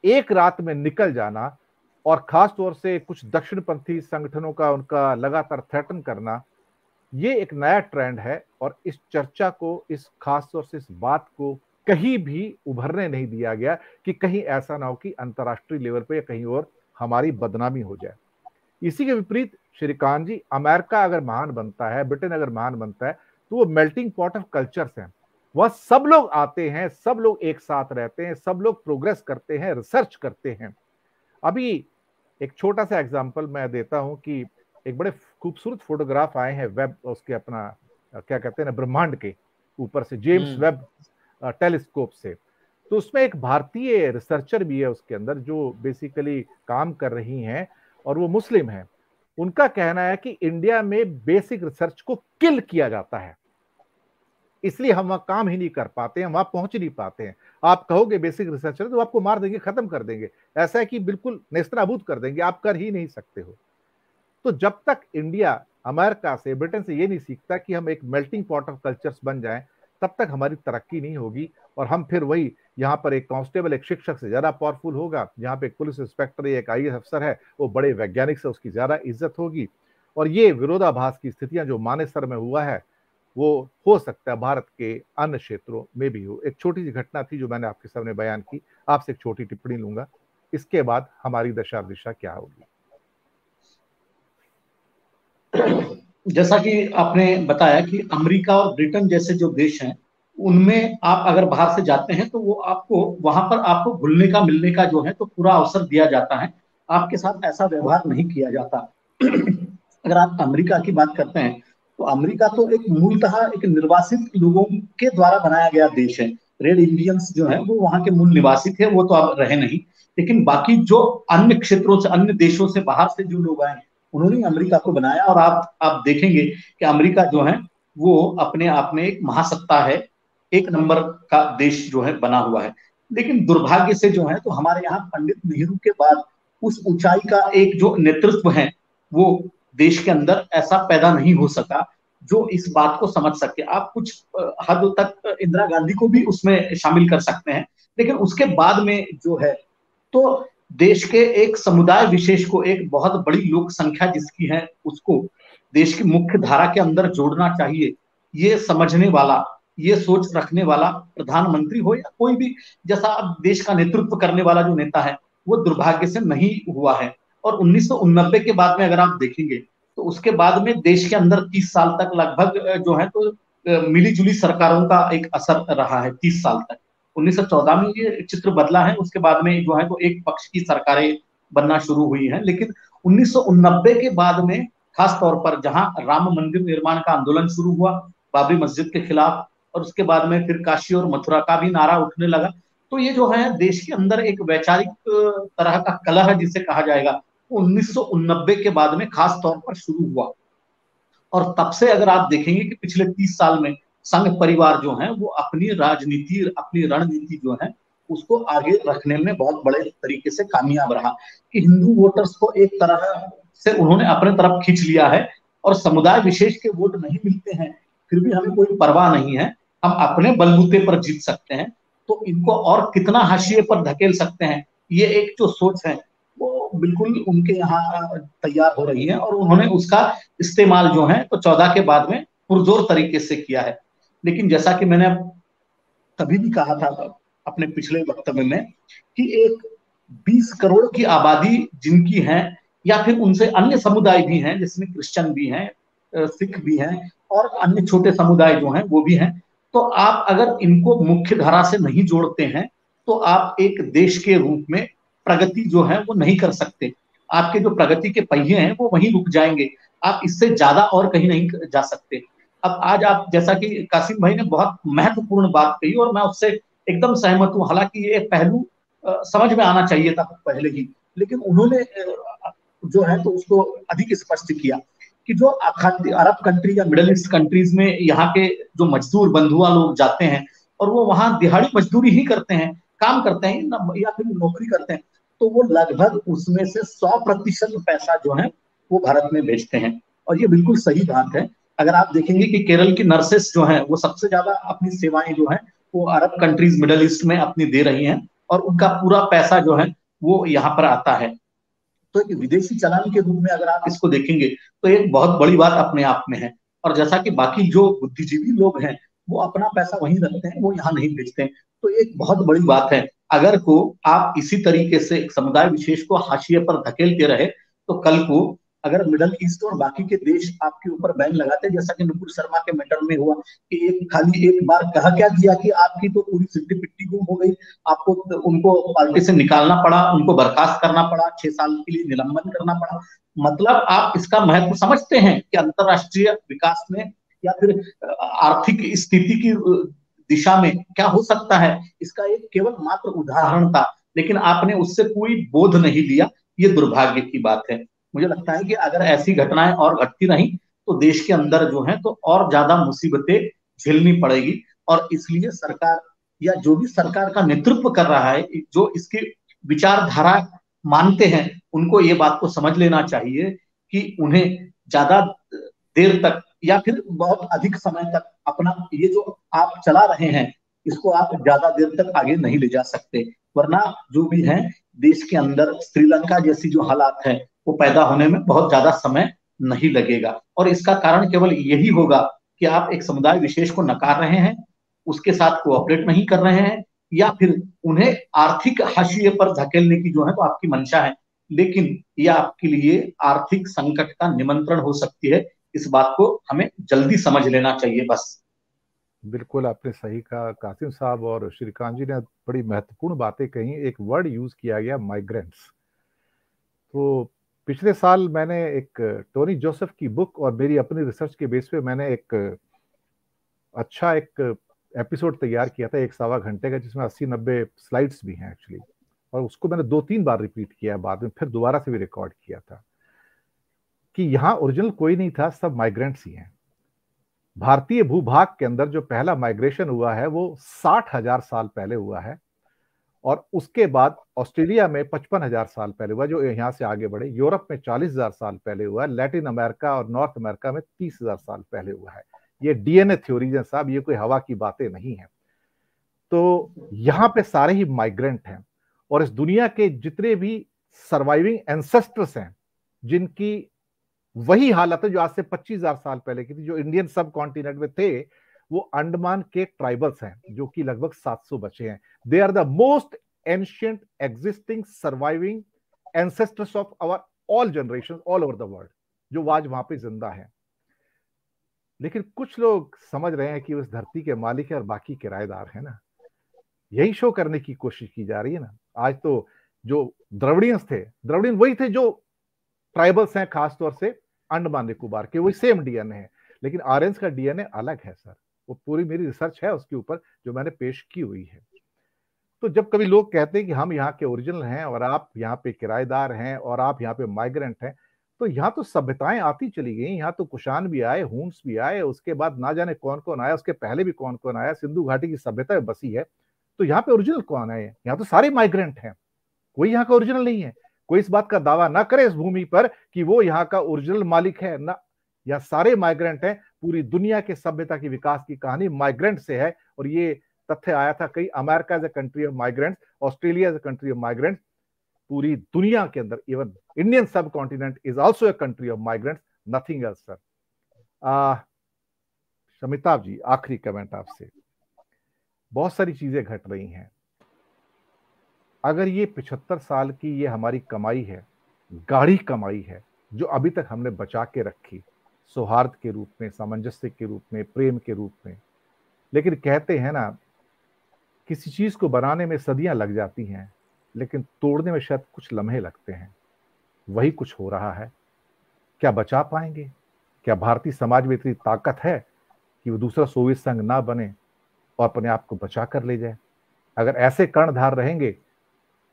एक रात में निकल जाना, और खास तौर से कुछ दक्षिणपंथी संगठनों का उनका लगातार थ्रेटन करना, ये एक नया ट्रेंड है। और इस चर्चा को, इस खास तौर से इस बात को कहीं भी उभरने नहीं दिया गया कि कहीं ऐसा ना हो कि अंतर्राष्ट्रीय लेवल पे या कहीं और हमारी बदनामी हो जाए। इसी के विपरीत श्रीकांत जी, अमेरिका अगर महान बनता है, ब्रिटेन अगर महान बनता है, तो वो मेल्टिंग पॉट ऑफ कल्चर्स हैं। वह सब लोग आते हैं, सब लोग एक साथ रहते हैं, सब लोग प्रोग्रेस करते हैं, रिसर्च करते हैं। अभी एक छोटा सा एग्जांपल मैं देता हूं कि एक बड़े खूबसूरत फोटोग्राफ आए हैं वेब उसके अपना क्या कहते हैं ना ब्रह्मांड के ऊपर से, जेम्स वेब टेलीस्कोप से। तो उसमें एक भारतीय रिसर्चर भी है उसके अंदर जो बेसिकली काम कर रही हैं और वो मुस्लिम हैं। उनका कहना है कि इंडिया में बेसिक रिसर्च को किल किया जाता है, इसलिए हम वहां काम ही नहीं कर पाते हैं, वहां पहुंच नहीं पाते हैं। आप कहोगे बेसिक रिसर्चर तो आपको मार देंगे, खत्म कर देंगे, ऐसा है कि बिल्कुल नेस्तनाबूद कर देंगे, आप कर ही नहीं सकते हो। तो जब तक इंडिया अमेरिका से, ब्रिटेन से ये नहीं सीखता कि हम एक मेल्टिंग पॉट ऑफ कल्चर्स बन जाएं, तब तक हमारी तरक्की नहीं होगी। और हम फिर वही, यहाँ पर एक कांस्टेबल एक शिक्षक से ज्यादा पावरफुल होगा, यहाँ पे एक पुलिस इंस्पेक्टर या एक आईएएस अफसर है वो बड़े वैज्ञानिक से उसकी ज्यादा इज्जत होगी। और ये विरोधाभास की स्थितियां जो मानेसर में हुआ है वो हो सकता है भारत के अन्य क्षेत्रों में भी हो। एक छोटी सी घटना थी जो मैंने आपके सामने बयान की, आपसे एक छोटी टिप्पणी लूंगा, इसके बाद हमारी दशा दिशा क्या होगी। जैसा कि आपने बताया कि अमेरिका और ब्रिटेन जैसे जो देश हैं उनमें आप अगर बाहर से जाते हैं तो वो आपको वहां पर आपको घुलने का मिलने का जो है तो पूरा अवसर दिया जाता है, आपके साथ ऐसा व्यवहार नहीं किया जाता। अगर आप अमेरिका की बात करते हैं तो अमेरिका तो एक मूलतः एक निर्वासित लोगों के द्वारा बनाया गया देश है। रेड इंडियंस जो है वो वहां के मूल निवासी थे, वो तो अब रहे नहीं, लेकिन बाकी जो अन्य क्षेत्रों से, अन्य देशों से, बाहर से जो लोग आए उन्होंने अमेरिका को बनाया। और आप देखेंगे कि अमेरिका जो है वो अपने आप में एक महासत्ता है, एक नंबर का देश जो है बना हुआ है। लेकिन दुर्भाग्य से जो है तो हमारे यहाँ पंडित नेहरू के बाद उस ऊंचाई का एक जो नेतृत्व है वो देश के अंदर ऐसा पैदा नहीं हो सका जो इस बात को समझ सके। आप कुछ हद तक इंदिरा गांधी को भी उसमें शामिल कर सकते हैं, लेकिन उसके बाद में जो है तो देश के एक समुदाय विशेष को, एक बहुत बड़ी लोक संख्या जिसकी है, उसको देश की मुख्य धारा के अंदर जोड़ना चाहिए, ये समझने वाला, ये सोच रखने वाला प्रधानमंत्री हो या कोई भी जैसा अब देश का नेतृत्व करने वाला जो नेता है वो दुर्भाग्य से नहीं हुआ है। और 1989 के बाद में अगर आप देखेंगे तो उसके बाद में देश के अंदर 30 साल तक लगभग जो है तो मिली जुली सरकारों का एक असर रहा है 30 साल तक। 1914 में ये चित्र बदला है, उसके बाद में जो है तो एक पक्ष की सरकारें बनना शुरू हुई हैं। लेकिन 1989 के बाद में खास तौर पर जहां राम मंदिर निर्माण का आंदोलन शुरू हुआ बाबरी मस्जिद के खिलाफ, और उसके बाद में फिर काशी और मथुरा का भी नारा उठने लगा, तो ये जो है देश के अंदर एक वैचारिक तरह का कलह जिसे कहा जाएगा वो 1989 के बाद में खास तौर पर शुरू हुआ। और तब से अगर आप देखेंगे कि पिछले 30 साल में संघ परिवार जो है वो अपनी राजनीति, अपनी रणनीति जो है उसको आगे रखने में बहुत बड़े तरीके से कामयाब रहा कि हिंदू वोटर्स को एक तरह से उन्होंने अपने तरफ खींच लिया है और समुदाय विशेष के वोट नहीं मिलते हैं फिर भी हमें कोई परवाह नहीं है, हम अपने बलबूते पर जीत सकते हैं, तो इनको और कितना हाशिए पर धकेल सकते हैं, ये एक जो सोच है वो बिल्कुल उनके यहाँ तैयार हो रही है। और उन्होंने उसका इस्तेमाल जो है तो 14 के बाद में पुरजोर तरीके से किया है। लेकिन जैसा कि मैंने कभी भी कहा था अपने पिछले वक्तव्य में कि एक 20 करोड़ की आबादी जिनकी है या फिर उनसे अन्य समुदाय भी हैं जिसमें क्रिश्चियन भी हैं, सिख भी हैं और अन्य छोटे समुदाय जो हैं वो भी हैं, तो आप अगर इनको मुख्य धारा से नहीं जोड़ते हैं तो आप एक देश के रूप में प्रगति जो है वो नहीं कर सकते। आपके जो प्रगति के पहिए हैं वो वहीं रुक जाएंगे, आप इससे ज्यादा और कहीं नहीं जा सकते। अब आज आप जैसा कि कासिम भाई ने बहुत महत्वपूर्ण बात कही और मैं उससे एकदम सहमत हूँ, हालांकि ये पहलू समझ में आना चाहिए था पहले ही, लेकिन उन्होंने जो है तो उसको अधिक स्पष्ट किया कि जो अरब कंट्री या मिडिल ईस्ट कंट्रीज में यहाँ के जो मजदूर बंधुआ लोग जाते हैं और वो वहां दिहाड़ी मजदूरी ही करते हैं, काम करते हैं या फिर नौकरी करते हैं, तो वो लगभग उसमें से 100% पैसा जो है वो भारत में भेजते हैं। और ये बिल्कुल सही बात है। अगर आप देखेंगे कि केरल की नर्सेस जो हैं वो सबसे ज्यादा अपनी सेवाएं जो है वो अरब कंट्रीज मिडिल ईस्ट में अपनी दे रही हैं और उनका पूरा पैसा जो है वो यहाँ पर आता है। तो एक विदेशी चलन के रूप में अगर आप इसको देखेंगे तो एक बहुत बड़ी बात अपने आप में है। और जैसा कि बाकी जो बुद्धिजीवी लोग हैं वो अपना पैसा वहीं रखते हैं, वो यहाँ नहीं भेजते हैं, तो एक बहुत बड़ी बात है। अगर को आप इसी तरीके से समुदाय विशेष को हाशिए पर धकेलते रहे तो कल को अगर मिडल ईस्ट और बाकी के देश आपके ऊपर बैन लगाते, जैसा कि नुपुर शर्मा के मैटर में हुआ कि खाली एक बार कहा क्या दिया कि आपकी तो पूरी सिद्धि पिट्टी गुम हो गई, आपको उनको पार्टी से निकालना पड़ा, उनको बर्खास्त करना पड़ा, 6 साल के लिए निलंबन करना पड़ा। मतलब आप इसका महत्व समझते हैं कि अंतरराष्ट्रीय विकास में या फिर आर्थिक स्थिति की दिशा में क्या हो सकता है, इसका एक केवल मात्र उदाहरण था, लेकिन आपने उससे कोई बोध नहीं लिया। ये दुर्भाग्य की बात है। मुझे लगता है कि अगर ऐसी घटनाएं और घटती रही तो देश के अंदर जो है तो और ज्यादा मुसीबतें झेलनी पड़ेगी। और इसलिए सरकार या जो भी सरकार का नेतृत्व कर रहा है, जो इसकी विचारधारा मानते हैं, उनको ये बात को समझ लेना चाहिए कि उन्हें ज्यादा देर तक या फिर बहुत अधिक समय तक अपना ये जो आप चला रहे हैं इसको आप ज्यादा देर तक आगे नहीं ले जा सकते, वरना जो भी है देश के अंदर श्रीलंका जैसी जो हालात है वो पैदा होने में बहुत ज्यादा समय नहीं लगेगा। और इसका कारण केवल यही होगा कि आप एक समुदाय विशेष को नकार रहे हैं, उसके साथ कोऑपरेट नहीं कर रहे हैं, या फिर उन्हें आर्थिक हाशिए पर धकेलने की जो है तो आपकी मंशा है, लेकिन यह आपके लिए आर्थिक संकट का निमंत्रण हो सकती है। इस बात को हमें जल्दी समझ लेना चाहिए बस। बिल्कुल आपने सही कहा कासिम साहब, और श्रीकांत जी ने बड़ी महत्वपूर्ण बातें कही। एक वर्ड यूज किया गया, माइग्रेंट्स। तो पिछले साल मैंने एक टोनी जोसेफ की बुक और मेरी अपनी रिसर्च के बेस पे मैंने एक अच्छा एक एपिसोड तैयार किया था 1 सवा घंटे का, जिसमें 80-90 स्लाइड्स भी हैं एक्चुअली, और उसको मैंने 2-3 बार रिपीट किया, बाद में फिर दोबारा से भी रिकॉर्ड किया था कि यहाँ ओरिजिनल कोई नहीं था, सब माइग्रेंट्स ही हैं। भारतीय भूभाग के अंदर जो पहला माइग्रेशन हुआ है वो 60,000 साल पहले हुआ है, और उसके बाद ऑस्ट्रेलिया में 55,000 साल पहले हुआ जो यहाँ से आगे बढ़े, यूरोप में 40,000 साल पहले हुआ है, लैटिन अमेरिका और नॉर्थ अमेरिका में 30,000 साल पहले हुआ है। ये डीएनए थ्योरीज हैं साहब, ये कोई हवा की बातें नहीं है। तो यहाँ पे सारे ही माइग्रेंट हैं, और इस दुनिया के जितने भी सर्वाइविंग एंसेस्टर्स हैं जिनकी वही हालत है जो आज से 25,000 साल पहले की थी, जो इंडियन सब कॉन्टिनेंट में थे, वो अंडमान के ट्राइबल्स हैं जो कि लगभग 700 बचे हैं। They are the most ancient existing surviving ancestors of our all generation all over the world, जो आज वहां पे जिंदा है। लेकिन कुछ लोग समझ रहे हैं कि उस धरती के मालिक है और बाकी किराएदार है ना, यही शो करने की कोशिश की जा रही है ना। आज तो जो द्रविडियंस थे, द्रविडियन वही थे जो ट्राइबल्स हैं, खासतौर से अंडमान निकोबार के, वही सेम डीएनए है, लेकिन आर्यंस का डीएनए अलग है सर। वो पूरी मेरी रिसर्च है उसके ऊपर जो मैंने पेश की हुई है। तो जब कभी लोग कहते हैं कि हम यहाँ के ओरिजिनल हैं और आप यहाँ पे किराएदार हैं और आप यहाँ पे माइग्रेंट हैं, तो यहाँ तो सभ्यताएं आती चली गई। यहाँ तो कुषाण भी आए, हुन्स भी आए, उसके बाद ना जाने कौन कौन आया, उसके पहले भी कौन कौन आया, सिंधु घाटी की सभ्यता बसी है। तो यहाँ पे ओरिजिनल कौन है? यहाँ तो सारे माइग्रेंट हैं, कोई यहाँ का ओरिजिनल नहीं है। कोई इस बात का दावा ना करे इस भूमि पर कि वो यहाँ का ओरिजिनल मालिक है ना, यहाँ सारे माइग्रेंट हैं। पूरी दुनिया के सभ्यता की विकास की कहानी माइग्रेंट से है, और ये तथ्य आया था कई, America as a country of migrants, Australia as a country of migrants, पूरी दुनिया के अंदर even Indian subcontinent is also a country of migrants, nothing else sir. Shamitabh ji, आखिरी कमेंट आपसे। बहुत सारी चीजें घट रही हैं, अगर ये 75 साल की ये हमारी कमाई है, गाढ़ी कमाई है, जो अभी तक हमने बचा के रखी, सौहार्द के रूप में, सामंजस्य के रूप में, प्रेम के रूप में, लेकिन कहते हैं ना किसी चीज को बनाने में सदियां लग जाती हैं लेकिन तोड़ने में शायद कुछ लम्हे लगते हैं। वही कुछ हो रहा है। क्या बचा पाएंगे? क्या भारतीय समाज में इतनी ताकत है कि वो दूसरा सोवियत संघ ना बने और अपने आप को बचा कर ले जाए? अगर ऐसे कर्णधार रहेंगे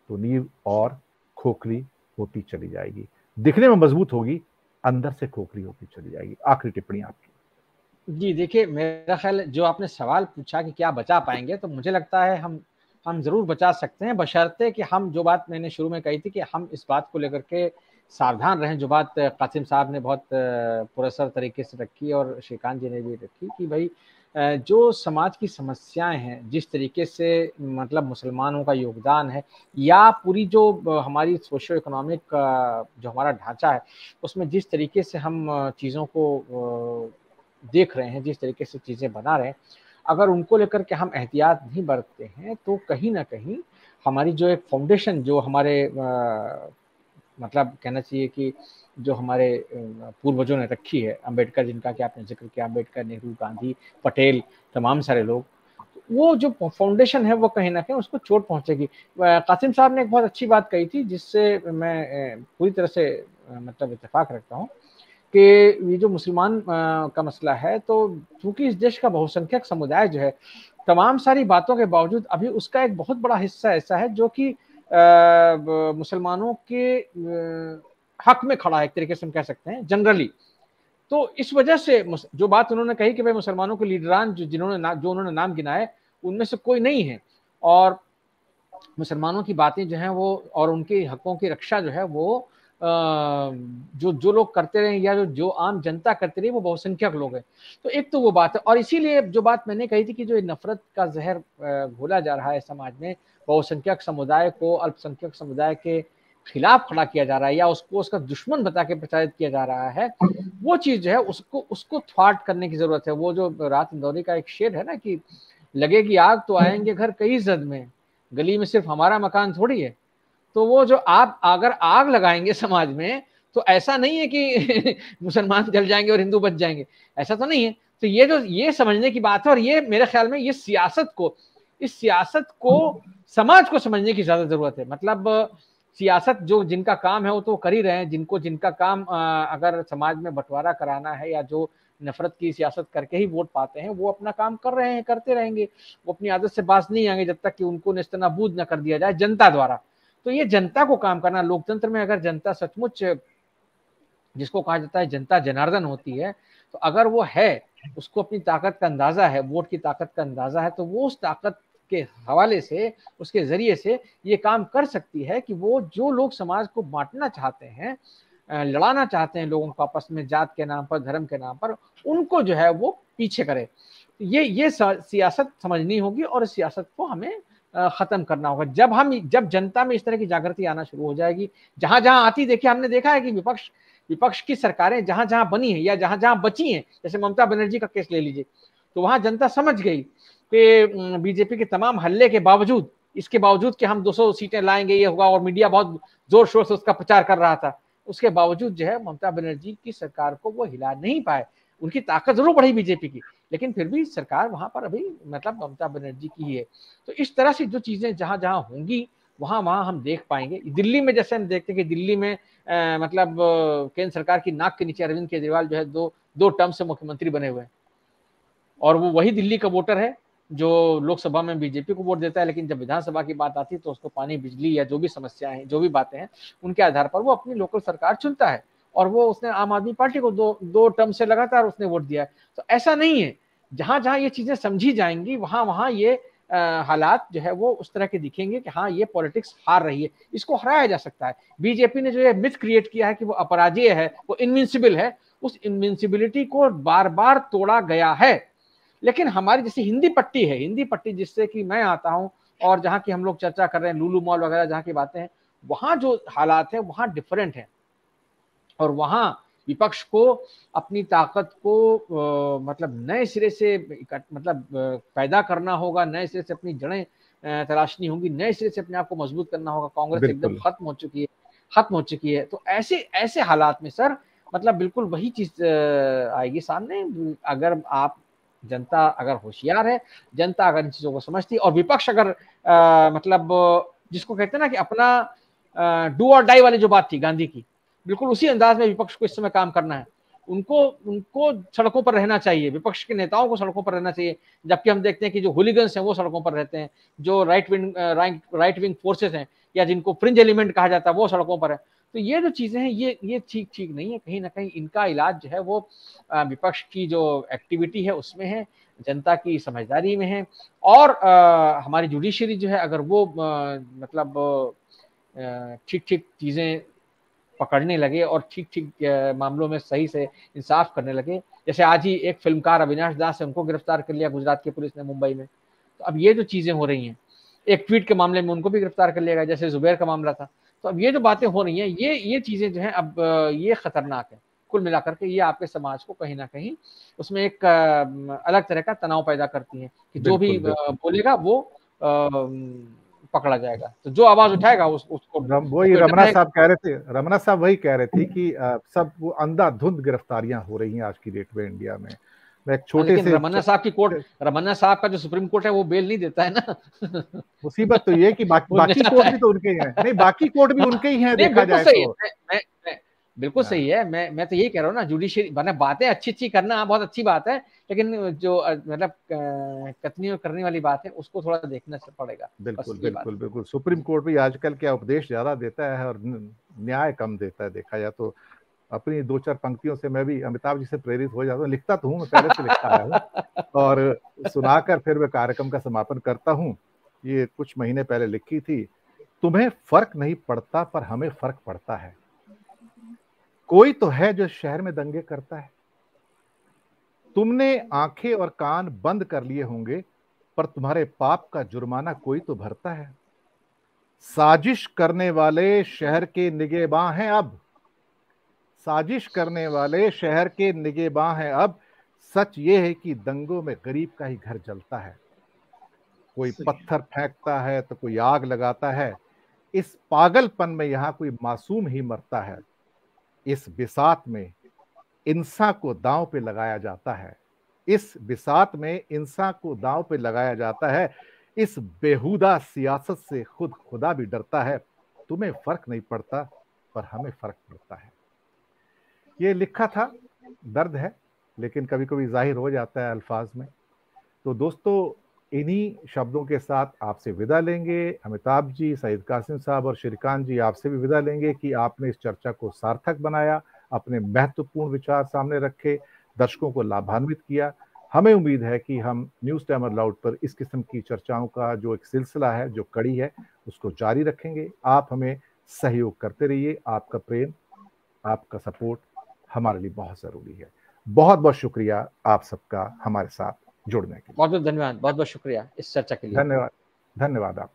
तो नींव और खोखली होती चली जाएगी, दिखने में मजबूत होगी, अंदर से खोखली होती चली जाएगी। आखिरी टिप्पणी आपकी। जी देखिए, मेरा ख्याल जो आपने सवाल पूछा कि क्या बचा पाएंगे, तो मुझे लगता है हम जरूर बचा सकते हैं, बशर्ते कि हम, जो बात मैंने शुरू में कही थी कि हम इस बात को लेकर के सावधान रहें, जो बात कासिम साहब ने बहुत पुरअसर तरीके से रखी और श्रीकांत जी ने भी रखी कि भाई जो समाज की समस्याएं हैं, जिस तरीके से मतलब मुसलमानों का योगदान है, या पूरी जो हमारी सोशो इकोनॉमिक जो हमारा ढांचा है, उसमें जिस तरीके से हम चीज़ों को देख रहे हैं, जिस तरीके से चीज़ें बना रहे हैं, अगर उनको लेकर के हम एहतियात नहीं बरतते हैं तो कहीं ना कहीं हमारी जो एक फाउंडेशन, जो हमारे मतलब कहना चाहिए कि जो हमारे पूर्वजों ने रखी है, अंबेडकर जिनका कि आपने जिक्र किया, अंबेडकर, नेहरू, गांधी, पटेल, तमाम सारे लोग, वो जो फाउंडेशन है वो कहीं ना कहीं उसको चोट पहुंचेगी। कासिम साहब ने एक बहुत अच्छी बात कही थी जिससे मैं पूरी तरह से मतलब इत्तेफाक रखता हूँ कि ये जो मुसलमान का मसला है, तो चूंकि इस देश का बहुसंख्यक समुदाय जो है तमाम सारी बातों के बावजूद अभी उसका एक बहुत बड़ा हिस्सा ऐसा है जो कि मुसलमानों के हक में खड़ा है, एक तरीके से हम कह सकते हैं जनरली। तो इस वजह से जो बात उन्होंने कही कि भाई मुसलमानों के लीडरान जो उन्होंने नाम गिनाए उनमें से कोई नहीं है, और मुसलमानों की बातें जो हैं वो और उनके हकों की रक्षा जो है वो जो लोग करते रहे या जो आम जनता करते रही वो बहुसंख्यक लोग हैं। तो एक तो वो बात है, और इसीलिए जो बात मैंने कही थी कि जो नफरत का जहर घोला जा रहा है समाज में, बहुसंख्यक समुदाय को अल्पसंख्यक समुदाय के खिलाफ खड़ा किया जा रहा है या उसको उसका दुश्मन बता के प्रचारित किया जा रहा है, वो चीज जो है उसको थ्वाट करने की जरूरत है। वो जो रात इंदौरी का एक शेर है ना कि लगेगी आग तो आएंगे घर कई जद में, गली में सिर्फ हमारा मकान थोड़ी है। तो वो जो आप अगर आग लगाएंगे समाज में तो ऐसा नहीं है कि मुसलमान जल जाएंगे और हिंदू बच जाएंगे, ऐसा तो नहीं है। तो ये समझने की बात है, और ये मेरे ख्याल में इस सियासत को समाज को समझने की ज्यादा जरूरत है। मतलब सियासत जो जिनका काम है वो तो कर ही रहे हैं, जिनका काम अगर समाज में बंटवारा कराना है या जो नफरत की सियासत करके ही वोट पाते हैं वो अपना काम कर रहे हैं, करते रहेंगे, वो अपनी आदत से बाज नहीं आएंगे जब तक कि उनको नेस्तनाबूद न कर दिया जाए जनता द्वारा। तो ये जनता को काम करना, लोकतंत्र में अगर जनता सचमुच, जिसको कहा जाता है जनता जनार्दन होती है, तो अगर वो है, उसको अपनी ताकत का अंदाजा है, वोट की ताकत का अंदाजा है, तो वो उस ताकत के हवाले से, उसके जरिए से ये काम कर सकती है कि वो जो लोग समाज को बांटना चाहते हैं, लड़ाना चाहते हैं लोगों को आपस में जात के नाम पर, धर्म के नाम पर, उनको जो है वो पीछे करे। ये सियासत समझनी होगी और इस सियासत को हमें खत्म करना होगा। जब जनता में इस तरह की जागृति आना शुरू हो जाएगी, जहां जहां आती, देखिए हमने देखा है कि विपक्ष की सरकारें जहां जहां बनी है या जहां जहां बची हैं, जैसे ममता बनर्जी का केस ले लीजिए, तो वहां जनता समझ गई कि बीजेपी के तमाम हल्ले के बावजूद, इसके बावजूद कि हम 200 सीटें लाएंगे, ये होगा, और मीडिया बहुत जोर शोर से उसका प्रचार कर रहा था, उसके बावजूद जो है ममता बनर्जी की सरकार को वो हिला नहीं पाए। उनकी ताकत जरूर बढ़ी बीजेपी की, लेकिन फिर भी सरकार वहां पर अभी मतलब ममता बनर्जी की ही है। तो इस तरह से जो चीजें जहां जहां होंगी वहां हम देख पाएंगे। दिल्ली में जैसे हम देखते हैं कि दिल्ली में मतलब केंद्र सरकार की नाक के नीचे अरविंद केजरीवाल जो है दो टर्म से मुख्यमंत्री बने हुए हैं, और वो वही दिल्ली का वोटर है जो लोकसभा में बीजेपी को वोट देता है, लेकिन जब विधानसभा की बात आती है तो उसको पानी, बिजली या जो भी समस्याएं हैं, जो भी बातें हैं, उनके आधार पर वो अपनी लोकल सरकार चुनता है, और वो उसने आम आदमी पार्टी को दो टर्म से लगातार उसने वोट दिया है। तो ऐसा नहीं है, जहां जहां ये चीजें समझी जाएंगी वहां वहां ये हालात जो है वो उस तरह के दिखेंगे कि हाँ ये पॉलिटिक्स हार रही है, इसको हराया जा सकता है। बीजेपी ने जो ये मिथ क्रिएट किया है कि वो अपराजेय है, वो इनविंसिबल है, उस इनविंसिबिलिटी को बार बार तोड़ा गया है। लेकिन हमारी जैसे हिंदी पट्टी जिससे कि मैं आता हूं, और जहां की हम लोग चर्चा कर रहे हैं, लुलु मॉल वगैरह जहां की बातें हैं, वहां जो हालात है वहां डिफरेंट है, और वहां विपक्ष को अपनी ताकत को मतलब नए सिरे से पैदा करना होगा, नए सिरे से अपनी जड़ें तलाशनी होंगी, नए सिरे से अपने आप को मजबूत करना होगा। कांग्रेस एकदम खत्म हो चुकी है। तो ऐसे हालात में सर मतलब बिल्कुल वही चीज आएगी सामने। अगर आप जनता अगर होशियार है, जनता अगर इन चीजों को समझती है, और विपक्ष अगर मतलब जिसको कहते हैं ना कि अपना डू और डाई वाली जो बात थी गांधी की, बिल्कुल उसी अंदाज में विपक्ष को इस समय काम करना है। उनको सड़कों पर रहना चाहिए, विपक्ष के नेताओं को सड़कों पर रहना चाहिए, जबकि हम देखते हैं कि जो हुलिगन्स हैं वो सड़कों पर रहते हैं, जो राइट विंग फोर्सेस हैं या जिनको फ्रिंज एलिमेंट कहा जाता है वो सड़कों पर है। तो ये जो चीजें हैं ये ठीक नहीं है। कहीं ना कहीं इनका इलाज जो है वो विपक्ष की जो एक्टिविटी है उसमें है, जनता की समझदारी में है, और हमारी जुडिशरी जो है अगर वो मतलब ठीक चीजें पकड़ने लगे और ठीक मामलों में सही से इंसाफ करने लगे। जैसे आज ही एक फिल्मकार अविनाश दास है, उनको गिरफ्तार कर लिया गुजरात की पुलिस ने मुंबई में। तो अब ये जो चीजें हो रही हैं, एक ट्वीट के मामले में उनको भी गिरफ्तार कर लिया गया, जैसे जुबैर का मामला था। तो अब ये जो बातें हो रही हैं, ये चीजें जो है अब ये खतरनाक है। कुल मिलाकर के ये आपके समाज को कहीं ना कहीं उसमें एक अलग तरह का तनाव पैदा करती है कि जो भी बोलेगा वो पकड़ा जाएगा। तो जो आवाज उठाएगा उसको वही रमना साहब कह रहे थे, रमना साहब वही कह रहे थे कि सब वो अंधाधुंध गिरफ्तारियां हो रही हैं आज की डेट में इंडिया में। मैं एक छोटे से रमन्ना साहब की कोर्ट, रमन्ना साहब का जो सुप्रीम कोर्ट है वो बेल नहीं देता है ना। मुसीबत तो ये कि बाकी कोर्ट भी तो उनके ही हैं। नहीं, बाकी कोर्ट भी उनके ही हैं देखा जाए तो। बिल्कुल सही है। मैं तो यही कह रहा हूँ ना, जुडिशियरी मतलब बातें अच्छी करना बहुत अच्छी बात है, लेकिन जो मतलब कथनी करने वाली बात है उसको थोड़ा देखना पड़ेगा। बिल्कुल। सुप्रीम कोर्ट भी आजकल क्या उपदेश ज्यादा देता है और न्याय कम देता है देखा जाए तो। अपनी 2-4 पंक्तियों से मैं भी अमिताभ जी से प्रेरित हो जाता हूँ। लिखता तो हूँ, मैं पहले से लिखता आया हूँ और सुनाकर फिर मैं कार्यक्रम का समापन करता हूँ। ये कुछ महीने पहले लिखी थी। तुम्हें फर्क नहीं पड़ता पर हमें फर्क पड़ता है। कोई तो है जो शहर में दंगे करता है। तुमने आंखें और कान बंद कर लिए होंगे पर तुम्हारे पाप का जुर्माना कोई तो भरता है। साजिश करने वाले शहर के निगहबान हैं अब। साजिश करने वाले शहर के निगहबान हैं अब। सच ये है कि दंगों में गरीब का ही घर जलता है। कोई पत्थर फेंकता है तो कोई आग लगाता है। इस पागलपन में यहां कोई मासूम ही मरता है। इस बिसात में इंसान को दांव पे लगाया जाता है। इस बिसात में इंसान को दांव पे लगाया जाता है। इस बेहुदा सियासत से खुद खुदा भी डरता है। तुम्हें फर्क नहीं पड़ता पर हमें फर्क पड़ता है। ये लिखा था, दर्द है लेकिन कभी कभी जाहिर हो जाता है अल्फाज में। तो दोस्तों, इन्हीं शब्दों के साथ आपसे विदा लेंगे। अमिताभ जी, सईद कासिम साहब और श्रीकांत जी आपसे भी विदा लेंगे कि आपने इस चर्चा को सार्थक बनाया, अपने महत्वपूर्ण विचार सामने रखे, दर्शकों को लाभान्वित किया। हमें उम्मीद है कि हम न्यूज़ टाइम और लाउड पर इस किस्म की चर्चाओं का जो एक सिलसिला है, जो कड़ी है, उसको जारी रखेंगे। आप हमें सहयोग करते रहिए। आपका प्रेम, आपका सपोर्ट हमारे लिए बहुत जरूरी है। बहुत बहुत शुक्रिया आप सबका हमारे साथ जुड़ने के लिए। बहुत बहुत धन्यवाद, बहुत बहुत शुक्रिया इस चर्चा के लिए। धन्यवाद आप।